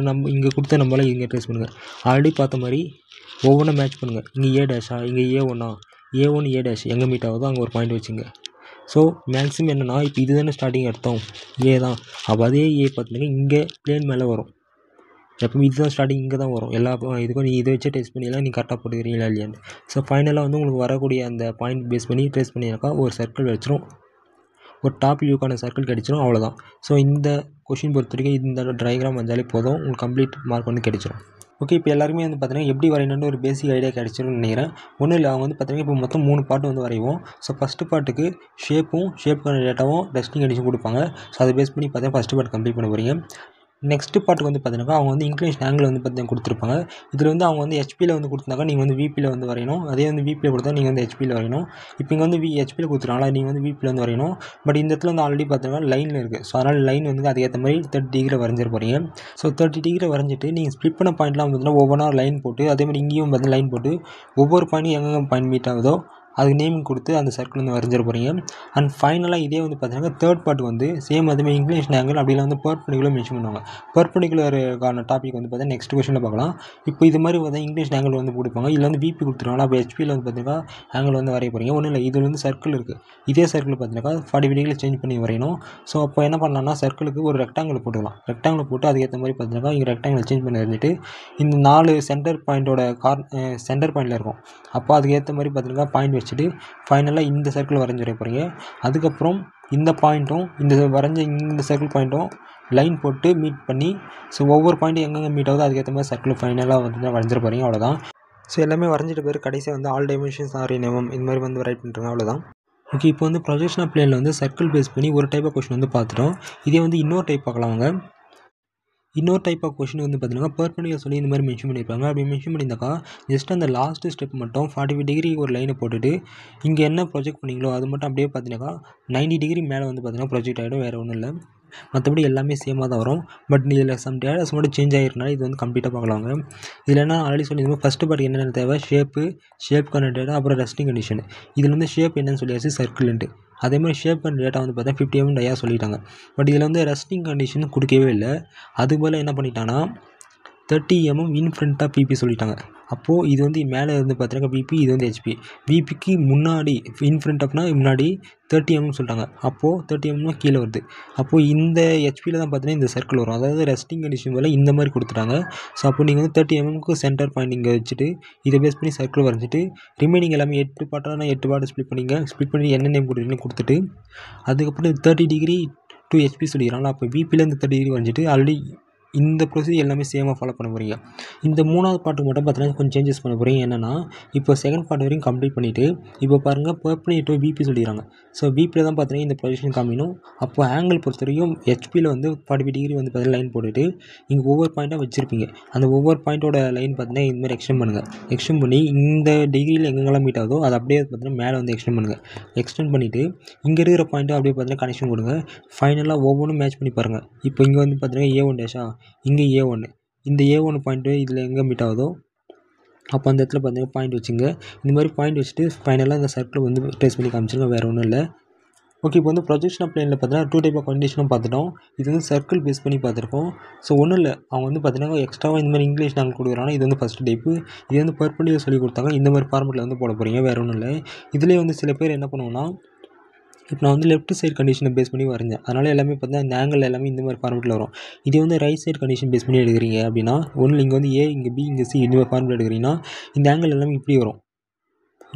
இங்கே கொடுத்த நம்பரெலாம் இங்கே ட்ரேஸ் பண்ணுங்கள். ஆல்ரெடி பார்த்த மாதிரி ஒவ்வொன்றா மேட்ச் பண்ணுங்கள். இங்கே ஏ டேஷா, இங்கே A1 ஏ டேஷ் எங்கே மீட் ஆகுதோ அங்கே ஒரு பாயிண்ட் வச்சுங்க. ஸோ மேக்ஸிமம் என்னென்னா இப்போ இது தானே ஸ்டார்டிங் அர்த்தம் ஏ தான். அப்போ அதே ஏ பார்த்தீங்கன்னா இங்கே பிளேன் மேலே வரும். எப்பவுமே இதுதான் ஸ்டார்டிங் இங்கே தான் வரும். எல்லா இதுக்கும் நீங்கள் இதை வச்சே டெஸ்ட் பண்ணிடலாம், நீங்கள் கரெக்டாக போட்டுக்கிறீங்களா இல்லையான்னு. ஸோ ஃபைனலாக வந்து உங்களுக்கு வரக்கூடிய அந்த பாயிண்ட் பேஸ் பண்ணி ட்ரேஸ் பண்ணினாக்கா ஒரு சர்க்கிள் வச்சிரும், ஒரு டாப் வியூக்கான சர்க்கிள் கிடச்சிரும். அவ்வளோதான். ஸோ இந்த கொஷின் பொறுத்த வரைக்கும் இந்த டயக்ராம் வந்தாலே போதும், உங்களுக்கு கம்ப்ளீட் மார்க் வந்து கிடைச்சிரும். ஓகே, இப்போ எல்லாருமே வந்து பார்த்தீங்கன்னா எப்படி வரையணுன்னு ஒரு பேசிக் ஐடியா கிடச்சிரும்னு நினைக்கிறேன். ஒன்றும் இல்லை, அவங்க வந்து பார்த்தீங்கன்னா இப்போ மொத்தம் 3 பார்ட் வந்து வரைவோம். ஸோ ஃபஸ்ட்டு பார்ட்டுக்கு ஷேப்புக்கான டேட்டாவும் டெஸ்டிங் கண்டிஷன் கொடுப்பாங்க. ஸோ அதை பேஸ் பண்ணி பார்த்தீங்கன்னா ஃபஸ்ட்டு பார்ட் கம்ப்ளீட் பண்ண போகிறீங்க. நெக்ஸ்ட்டு பார்ட்டுக்கு வந்து பார்த்தீங்கன்னா அவங்க வந்து இன்க்ளினேஷன் ஆங்கிள் வந்து பார்த்தீங்கன்னா கொடுத்துருப்பாங்க. இதில் வந்து அவங்க வந்து ஹெச்பியில் வந்து கொடுத்தாங்க, நீங்கள் வந்து விபியில் வந்து வரையணும். அதே வந்து விபியில் கொடுத்தா நீங்கள் வந்து ஹெச்பியில் வரையணும். இப்போ இங்கே வந்து ஹெச்பியில் கொடுத்துருவாங்களா, நீங்கள் வந்து விபியில் வந்து வரையணும். பட் இந்த இடத்துல வந்து ஆல்ரெடி பார்த்தீங்கன்னா லைனில் இருக்குது. ஸோ அதனால் லைன் வந்து அதுக்கேற்ற மாதிரி 30 டிகிரி வரைஞ்சிட போகிறீங்க. ஸோ 30 டிகிரி வரைஞ்சிட்டு நீங்கள் ஸ்ப்ளிட் பண்ண பாயிண்ட்லாம் பார்த்தீங்கன்னா ஒவ்வொன்றா லைன் போட்டு அதே மாதிரி இங்கேயும் பார்த்தீங்கன்னா லைன் போட்டு ஒவ்வொரு பாயிண்ட்டும் எங்கெங்கே பாயிண்ட் மீட் ஆகுதோ அதுக்கு நேம் கொடுத்து அந்த சர்க்கிள் வந்து வரைஞ்சிட போகிறீங்க. அண்ட் ஃபைனலாக இதே வந்து பார்த்தீங்கன்னா தேர்ட் பார்ட் வந்து சேம் அதுமாதிரி இன்க்ளினேஷன் ஆங்கிள் அப்படிலாம் வந்து பெர்பெண்டிகுலர் மென்ஷன் பண்ணுவாங்க. பெர்பெண்டிகுலருக்கான டாபிக் வந்து பார்த்தீங்கன்னா நெக்ஸ்ட் கொஸ்டினில் பார்க்கலாம். இப்போ இது மாதிரி பார்த்தீங்கன்னா இன்க்ளினேஷன் ஆங்கிள் வந்து கொடுப்பாங்க. இதில் வந்து விபி கொடுத்துருவாங்க. அப்போ ஹெச்பியில் வந்து பார்த்தீங்கன்னா ஆங்கிள் வந்து வரைய போகிறீங்க. ஒன்றும் இல்லை, இதில் வந்து சர்க்கிள் இருக்குது. இதே சர்க்கிள் பார்த்தீங்கன்னா 45 டிகிரியில் சேஞ்ச் பண்ணி வரையணும். ஸோ அப்போ என்ன பண்ணலாம்னா சர்க்கிளுக்கு ஒரு ரெக்டாங்கிள் போட்டுக்கலாம். ரெக்டாங்கிள் போட்டு அதுக்கேற்ற மாதிரி பார்த்தீங்கன்னா இங்கே ரெக்டாங்கிள் சேஞ்ச் பண்ணி இருந்துட்டு இந்த 4 சென்டர் பாயிண்ட்டோட சென்டர் பாயிண்டில் இருக்கும். அப்போ அதுக்கேற்ற மாதிரி பார்த்தீங்கன்னா பாயிண்ட் வச்சுட்டு ஃபைனலாக இந்த சர்க்கிள் வரைஞ்சி வரைய போகிறீங்க. அதுக்கப்புறம் இந்த பாயிண்ட்டும் இந்த வரைஞ்ச இந்த சர்க்கிள் பாயிண்ட்டும் லைன் போட்டு மீட் பண்ணி ஸோ ஒவ்வொரு பாயிண்ட்டும் எங்கெங்கே மீட் ஆகுதோ அதுக்கேற்ற மாதிரி சர்க்கிள் ஃபைனலாக வந்து வரைஞ்சிட போகிறீங்க. அவ்வளோதான். ஸோ எல்லாமே வரைஞ்சிட்டு பேர் கடைசியாக வந்து ஆல் டைமென்ஷன்ஸ் ஆர் இன் இந்த மாதிரி வந்து ரைட் பண்ணுறாங்க. அவ்வளோதான். ஓகே, இப்போ வந்து ப்ரொஜெக்ஷன் ஆஃப் பிளேனில் வந்து சர்க்கிள் பேஸ் பண்ணி ஒரு டைப் ஆஃப் கொஸ்டின் வந்து பார்த்துட்டோம். இதே வந்து இன்னொரு டைப் பார்க்கலாம். அவங்க இன்னொரு டைப் ஆஃப் கொஷின் வந்து பார்த்தீங்கன்னா பெர்பெண்டிகுலர் சொல்லி இந்த மாதிரி மென்ஷன் பண்ணியிருப்பாங்க. அப்படி மென்ஷன் பண்ணியிருந்தாக்கா ஜஸ்ட் அந்த லாஸ்ட்டு ஸ்டெப் மட்டும் 45 டிகிரி ஒரு லைனை போட்டுட்டு இங்கே என்ன ப்ரொஜெக்ட் பண்ணிங்களோ அது மட்டும் அப்படியே பார்த்தீங்கன்னாக்கா 90 டிகிரி மேலே வந்து பார்த்தீங்கன்னா ப்ரொஜெக்ட் ஆகிடும். வேறு ஒன்றும் இல்லை, மற்றபடி எல்லாமே சேமாக தான் வரும். பட் இதில் சம் டேட்டாஸ் மட்டும் சேஞ்ச் ஆகிருக்கனால இது வந்து கம்ப்ளீட்டாக பார்க்கலாங்க. இதில் என்ன ஆல்ரெடி சொல்லியிருந்தோம், ஃபஸ்ட்டு பார்ட் என்னென்ன தேவை, ஷேப்புக்கான டேட்டா, அப்புறம் ரெஸ்டிங் கண்டிஷன். இதில் வந்து ஷேப் என்னென்னு சொல்லியாச்சு, சர்க்கிள்ன்ட்டு. அதே மாதிரி ஷேப் பண்ண டேட்டா வந்து பார்த்தா 50 mm டயா சொல்லிட்டாங்க. பட் இதில் வந்து ரெஸ்டிங் கண்டிஷன் கொடுக்கவே இல்லை. அதுபோல் என்ன பண்ணிட்டாங்கன்னா 30 mm in front of BP சொல்லிட்டாங்க. அப்போது இது வந்து மேலே வந்து பார்த்தீங்கன்னா பிபி, இது வந்து ஹெச்பி. பிபிக்கு முன்னாடி இன் ஃப்ரண்ட் ஆஃப்னா முன்னாடி 30 mm சொல்லிட்டாங்க. அப்போது 30 mm கீழே வருது. அப்போது இந்த ஹெச்பியில் தான் பார்த்தீங்கன்னா இந்த சர்க்கிள் வரும். அதாவது ரெஸ்டிங் கண்டிஷன் மேலே இந்த மாதிரி கொடுத்துட்டாங்க. ஸோ அப்போ நீங்கள் வந்து 30 mm சென்டர் பாயிண்ட் இங்கே வச்சுட்டு இதை பேஸ் பண்ணி சர்க்கிள் வரைஞ்சிட்டு ரிமைனிங் எல்லாமே 8 பார்ட்டாக 8 பார்ட்டு ஸ்ப்ளிட் பண்ணி என்ன நேம் கொடுத்துட்டு அதுக்கப்புறம் 30 டிகிரி டு ஹெச்பி சொல்லிக்கிறாங்களா. அப்போ பிபிலேருந்து 30 டிகிரி வரைஞ்சிட்டு ஆல்ரெடி இந்த ப்ரொசீஜர் எல்லாமே சேமாக ஃபாலோ பண்ண போகிறீங்க. இந்த 3வது பார்ட்டுக்கு மட்டும் பார்த்தீங்கன்னா கொஞ்சம் சேஞ்சஸ் பண்ண போகிறீங்க. என்னென்னா இப்போ செகண்ட் பார்ட் வரைக்கும் கம்ப்ளீட் பண்ணிவிட்டு இப்போ பாருங்கள் பர்பண்டிகுலர் டு பிபி சொல்லிடுறாங்க. ஸோ பிபியில் தான் பார்த்தீங்கன்னா இந்த பொசிஷன் காமிக்கணும். அப்போ ஆங்கிள் பொறுத்த வரைக்கும் ஹெச்பியில் வந்து 45 டிகிரி வந்து பார்த்தீங்கன்னா லைன் போட்டுட்டு இங்கே ஒவ்வொரு பாயிண்ட்டாக வச்சுருப்பீங்க. அந்த ஒவ்வொரு பாயிண்ட்டோட லைன் பார்த்தீங்கன்னா இந்த மாதிரி எக்ஸ்டெண்ட் பண்ணுங்கள். எக்ஸ்டெண்ட் பண்ணி இந்த டிகிரியில் எங்கெங்கெல்லாம் மீட் ஆகுதோ அதை அப்படியே பார்த்தீங்கன்னா மேலே வந்து எக்ஸ்டெண்ட் பண்ணுங்கள். எக்ஸ்டெண்ட் பண்ணிவிட்டு இங்கே இருக்கிற பாயிண்ட்டை அப்படியே பார்த்தீங்கன்னா கனெக்ஷன் கொடுங்க. ஃபைனலாக ஒவ்வொன்றும் மேட்ச் பண்ணி பாருங்கள். இப்போ இங்கே வந்து பார்த்தீங்கன்னா A1 டேஷா, இங்கே A1, இந்த A1 பாயிண்ட்டு இதில் எங்கே மீட் ஆகுதோ அப்போ அந்த இடத்துல பார்த்தீங்கன்னா பாயிண்ட் வச்சுங்க. இந்த மாதிரி பாயிண்ட் வச்சுட்டு ஃபைனலாக இந்த சர்க்கிள் வந்து ட்ரேஸ் பண்ணி காமிச்சிருங்க, வேறு ஒன்றும் இல்லை. ஓகே, இப்போ வந்து ப்ரொஜெக்ஷன் ஆஃப் பிளேனில் பார்த்தீங்கன்னா 2 டைப் ஆஃப் கண்டிஷனும் பார்த்துட்டோம். இது வந்து சர்க்கிள் பேஸ் பண்ணி பார்த்துருக்கோம். ஸோ ஒன்றும் இல்லை, அவங்க வந்து பார்த்தீங்கன்னா எக்ஸ்ட்ராவாக இந்த மாதிரி இங்கிலீஷ் நாங்கள் கொடுக்குறாங்க. இது வந்து ஃபஸ்ட் டைப்பு. இது வந்து பர்பண்டிகுலர் சொல்லி கொடுத்தாங்க. இந்த மாதிரி ஃபார்மெட்டில் வந்து போட போகிறீங்க, வேறு ஒன்றும் இல்லை. இதுலேயே வந்து சில பேர் என்ன பண்ணுவோன்னா இப்போ நான் வந்து லெஃப்ட் சைடு கண்டிஷனை பேஸ் பண்ணி வரைஞ்சேன். அதனால் எல்லாமே பார்த்தீங்கன்னா இந்த ஆங்கிள் எல்லாமே இந்த மாதிரி ஃபார்மெட்டில் வரும். இதே வந்து ரைட் சைடு கண்டிஷன் பேஸ் பண்ணி எடுக்கிறீங்க அப்படின்னா ஒன்றில் இங்கே வந்து A, இங்கே B, இங்கே C இந்த மாதிரி ஃபார்மெட் எடுக்கிறீங்கன்னா இந்த ஆங்கிள் எல்லாமே இப்படி வரும்.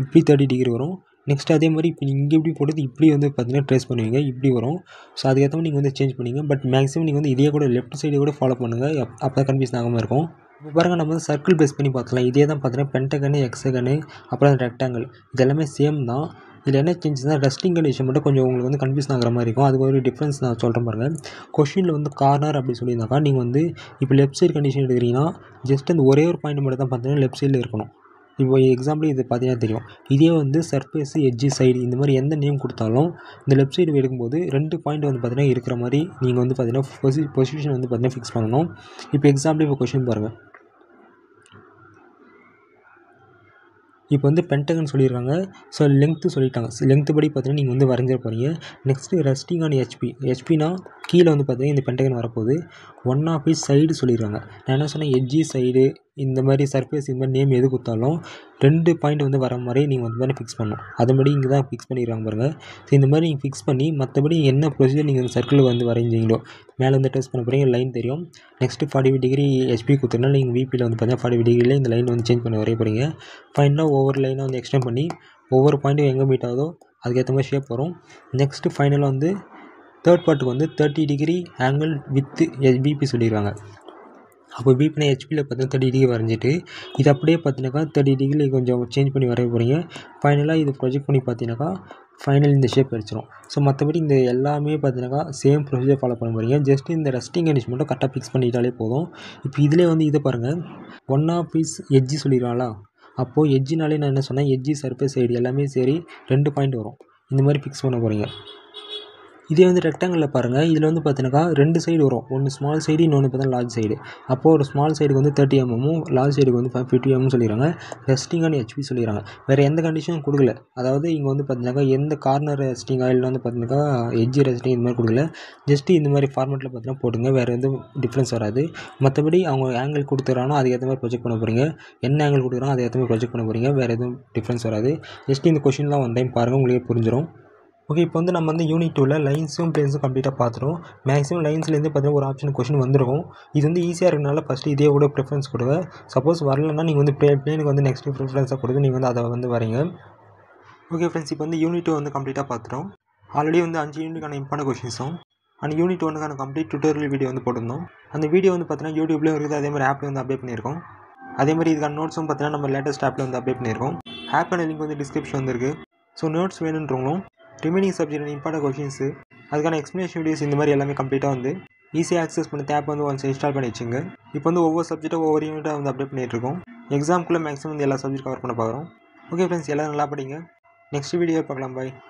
இப்படி 30 டிகிரி வரும். நெக்ஸ்ட் அதே மாதிரி இப்போ இங்கே இப்படி போட்டது இப்படி வந்து பார்த்தீங்கன்னா ட்ரேஸ் பண்ணுவீங்க, இப்படி வரும். ஸோ அதுக்கேற்ற மாதிரி நீங்கள் வந்து சேஞ்ச் பண்ணிங்க. பட் மேக்ஸிமம் நீங்கள் வந்து இதே கூட லெஃப்ட் சைடு கூட ஃபாலோ பண்ணுங்கள், அப்போ கன்ஃபியூஸ் ஆகாமல் இருக்கும். இப்போ பாருங்கள், நம்ம வந்து சர்க்கிள் பேஸ் பண்ணி பார்த்துக்கலாம். இதே தான் பார்த்தீங்கன்னா பென்டகனு, ஹெக்ஸகனு, அப்புறம் ரெக்டாங்கிள் இது எல்லாமே சேம் தான். இதில் என்ன சேஞ்சஸ்னா ரெஸ்டிங் கண்டிஷன் மட்டும் கொஞ்சம் உங்களுக்கு வந்து கன்ஃபியூஸ் ஆகிற மாதிரி இருக்கும். அதுக்கு ஒரு டிஃப்ரென்ஸ் நான் சொல்கிறேன் பாருங்கள். கொஷினில் வந்து கார்னர் அப்படி சொல்லியிருந்தாக்கா நீங்கள் வந்து இப்போ லெஃப்ட் சைடு கண்டிஷன் எடுக்கிறீங்கன்னா ஜஸ்ட் அந்த ஒரே ஒரு பாயிண்ட் மட்டும் தான் பார்த்தீங்கன்னா லெஃப்ட் சைடில் இருக்கணும். இப்போ எக்ஸாம்பிள் இது பார்த்தீங்கன்னா தெரியும். இதே வந்து சர்ஃபேஸு, எட்ஜு, சைடு இந்த மாதிரி எந்த நேம் கொடுத்தாலும் இந்த லெஃப்ட் சைடு எடுக்கும்போது 2 பாயிண்ட் வந்து பார்த்தீங்கன்னா இருக்கிற மாதிரி நீங்கள் வந்து பார்த்தீங்கன்னா பொசிஷன் வந்து பார்த்தீங்கன்னா ஃபிக்ஸ் பண்ணணும். இப்போ எக்ஸாம்பிள் இப்போ கொஷின் பாருங்கள். இப்போ வந்து பென்டகன் சொல்லியிருக்காங்க. ஸோ லென்த்து சொல்லிட்டாங்க. லென்த்து படி பார்த்தீங்கன்னா நீங்கள் வந்து வரைஞ்சிட போகிறீங்க. நெக்ஸ்ட்டு ரெஸ்டிங் ஆன் ஹெச்பினா கீழே வந்து பார்த்தீங்கன்னா இந்த பென்டகன் வரப்போகுது. 1 ஆஃப் இஸ் சைடு சொல்லிடுறாங்க. நான் என்ன சொன்னேன், எட்ஜி, சைடு இந்த மாதிரி சர்ஃபேஸ் இந்த மாதிரி நேம் எது கொடுத்தாலும் 2 பாயிண்ட் வந்து வர மாதிரி நீங்கள் வந்து மாதிரி ஃபிக்ஸ் பண்ணணும். அதுபடி இங்கே தான் ஃபிக்ஸ் பண்ணிடுறாங்க பாருங்கள். ஸோ இந்த மாதிரி நீங்கள் ஃபிக்ஸ் பண்ணி மற்றபடி என்ன ப்ரொசீஜர் நீங்கள் இந்த சர்க்கிள் வந்து வரைஞ்சிங்களோ மேலே வந்து டெஸ்ட் பண்ண போகிறீங்க, லைன் தெரியும். நெக்ஸ்ட்டு 45 டிகிரி ஹெச்பி கொடுத்தனால நீங்கள் விபியில் வந்து பார்த்தீங்கன்னா 45 டிகிரியில் இந்த லைன் வந்து சேஞ்ச் பண்ணி வரைய போகிறீங்க. ஃபைனலாக ஒவ்வொரு லைனை வந்து எக்ஸ்டெண்ட் பண்ணி ஒவ்வொரு பாயிண்ட்டும் எங்கே மீட் ஆகுதோ அதுக்கேற்ற மாதிரி ஷேப் வரும். நெக்ஸ்ட்டு ஃபைனலாக வந்து தேர்ட் பார்ட்டுக்கு வந்து 30 டிகிரி ஆங்கிள் வித்து பிபி சொல்லிடுவாங்க. அப்போ பிபினா ஹெச்பியில் பார்த்தீங்கன்னா 30 டிகிரி வரைஞ்சிட்டு இது அப்படியே பார்த்தீங்கன்னாக்கா 30 டிகிரி கொஞ்சம் சேஞ்ச் பண்ணி வரைய போகிறீங்க. ஃபைனலாக இது ப்ரொஜெக்ட் பண்ணி பார்த்தீங்கன்னாக்கா ஃபைனல் இந்த ஷேப் கிடச்சிரும். ஸோ மற்றபடி இந்த எல்லாமே பார்த்தீங்கன்னாக்கா சேம் ப்ரொசீஜர் ஃபாலோ பண்ண போகிறீங்க. ஜஸ்ட் இந்த ரெஸ்டிங் கண்டிஷன் மட்டும் கரெக்டாக ஃபிக்ஸ் பண்ணிட்டாலே போதும். இப்போ இதிலே வந்து இதை பாருங்கள், 1 ஆஃப் இஸ் எட்ஜி சொல்லிடுவாங்களா. அப்போது எட்ஜினாலே நான் என்ன சொன்னேன், எட்ஜி, சர்ஃபேஸ், சைடு எல்லாமே சரி 2 பாயிண்ட் வரும். இந்த மாதிரி ஃபிக்ஸ் பண்ண போகிறீங்க. இதே வந்து ரெக்டாங்கிளில் பாருங்கள், இதில் வந்து பார்த்தீங்கன்னாக்கா 2 சைடு வரும். ஒன்று ஸ்மால் சைடு, இன்னொன்று பார்த்தீங்கன்னா லார்ஜ் சைடு. அப்போது ஒரு ஸ்மால் சைடுக்கு வந்து 30 mm, லார்ஜ் சைடுக்கு வந்து 50 mm சொல்லிடுறாங்க. ரெஸ்டிங்கான ஹெச்பி சொல்லிடுறாங்க. வேறு எந்த கண்டிஷனும் கொடுக்கல. அதாவது இங்கே வந்து பார்த்தீங்கன்னாக்கா எந்த கார்னர் ரெஸ்டிங் ஆயில் வந்து பார்த்தீங்கன்னாக்கா எட்ஜி ரெஸ்டிங் இந்த மாதிரி கொடுக்கல. ஜஸ்ட்டு இந்த மாதிரி ஃபார்மெட்டில் பார்த்தீங்கன்னா போட்டுங்க, வேறு எதுவும் டிஃப்ரென்ஸ் வராது. மற்றபடி அவங்க ஆங்கிள் கொடுத்துறானோ அதுக்கேற்ற மாதிரி ப்ரொஜெக்ட் பண்ண போகிறீங்க. என்ன ஆங்கிள் கொடுக்குறானோ அதை ஏற்ற மாதிரி ப்ரொஜெக்ட் பண்ண போகிறீங்க. வேறு எதுவும் டிஃப்ரென்ஸ் வராது. ஜஸ்ட் இந்த கொஷின்லாம் ஒன் டைம் பாருங்கள், உங்களுக்கே புரிஞ்சிடும். ஓகே, இப்போ வந்து நம்ம வந்து யூனிட் 2ல் லைன்ஸும் பிளேன்ஸும் கம்ப்ளீட்டாக பார்த்துரும். மேக்ஸிமம் லைன்ஸ்லேருந்து பார்த்தீங்கன்னா ஒரு ஆப்ஷன் கொஷின் வந்துருக்கும். இது வந்து ஈஸியாக இருக்கனால ஃபஸ்ட்டு இதே கூட ப்ரிஃபரன்ஸ் கொடுங்க. சப்போஸ் வரலன்னா நீங்கள் வந்து பிளேனுக்கு வந்து நெக்ஸ்ட்டு ப்ரிஃபரன்ஸாக கொடுத்து நீங்கள் வந்து அதை வந்து வரீங்க. ஓகே ஃப்ரெண்ட்ஸ், இப்போ வந்து யூனிட் 2 வந்து கம்ப்ளீட்டாக பார்த்துரும். ஆல்ரெடி வந்து 5 யூனிட்டுக்கான இம்பார்ட்டன்ட் கொஷின்ஸும் அண்ட் யூனிட் 1க்கான கம்ப்ளீட் டுட்டோரியல் வீடியோ வந்து போட்டிருந்தோம். அந்த வீடியோ வந்து பார்த்தீங்கன்னா யூடியூப்லேயும் இருக்குது, அதே மாதிரி ஆப்பில் வந்து அப்டேட் பண்ணியிருக்கோம். அதே மாதிரி இதுக்கான நோட்ஸும் பார்த்தீங்கன்னா நம்ம லேட்டஸ்ட் ஆப்பில் வந்து அப்டேட் பண்ணியிருக்கோம். ஆப்பான லிங்க் வந்து டிஸ்கிரிப்ஷன் வந்துருக்கு. ஸோ நோட்ஸ் வேணுன்றவங்களும் ரிமைனிங் சப்ஜெக்ட் இம்பார்ட்டன்ட் கொஷின்ஸு அதுக்கான எக்ஸ்ப்ளனேஷன் வீடியோஸ் இந்த மாதிரி எல்லாமே கம்ப்ளீட்டாக வந்து ஈஸியாக ஆக்சஸ் பண்ணி ஆப் வந்து ஒன்ஸ் இன்ஸ்டால் பண்ணி வச்சுங்க. இப்போ வந்து ஒவ்வொரு சப்ஜெக்ட்டும் ஒவ்வொரு யூனிட்டாக வந்து அப்டேட் பண்ணிகிட்ருக்கோம். எக்ஸாம்க்குள்ளே மேக்ஸிமம் வந்து எல்லா சப்ஜெக்ட் கவர் பண்ண பார்க்குறோம். ஓகே ஃப்ரெண்ட்ஸ், எல்லாம் நல்லா படிங்க. நெக்ஸ்ட் வீடியோ பார்க்கலாம். பாய்.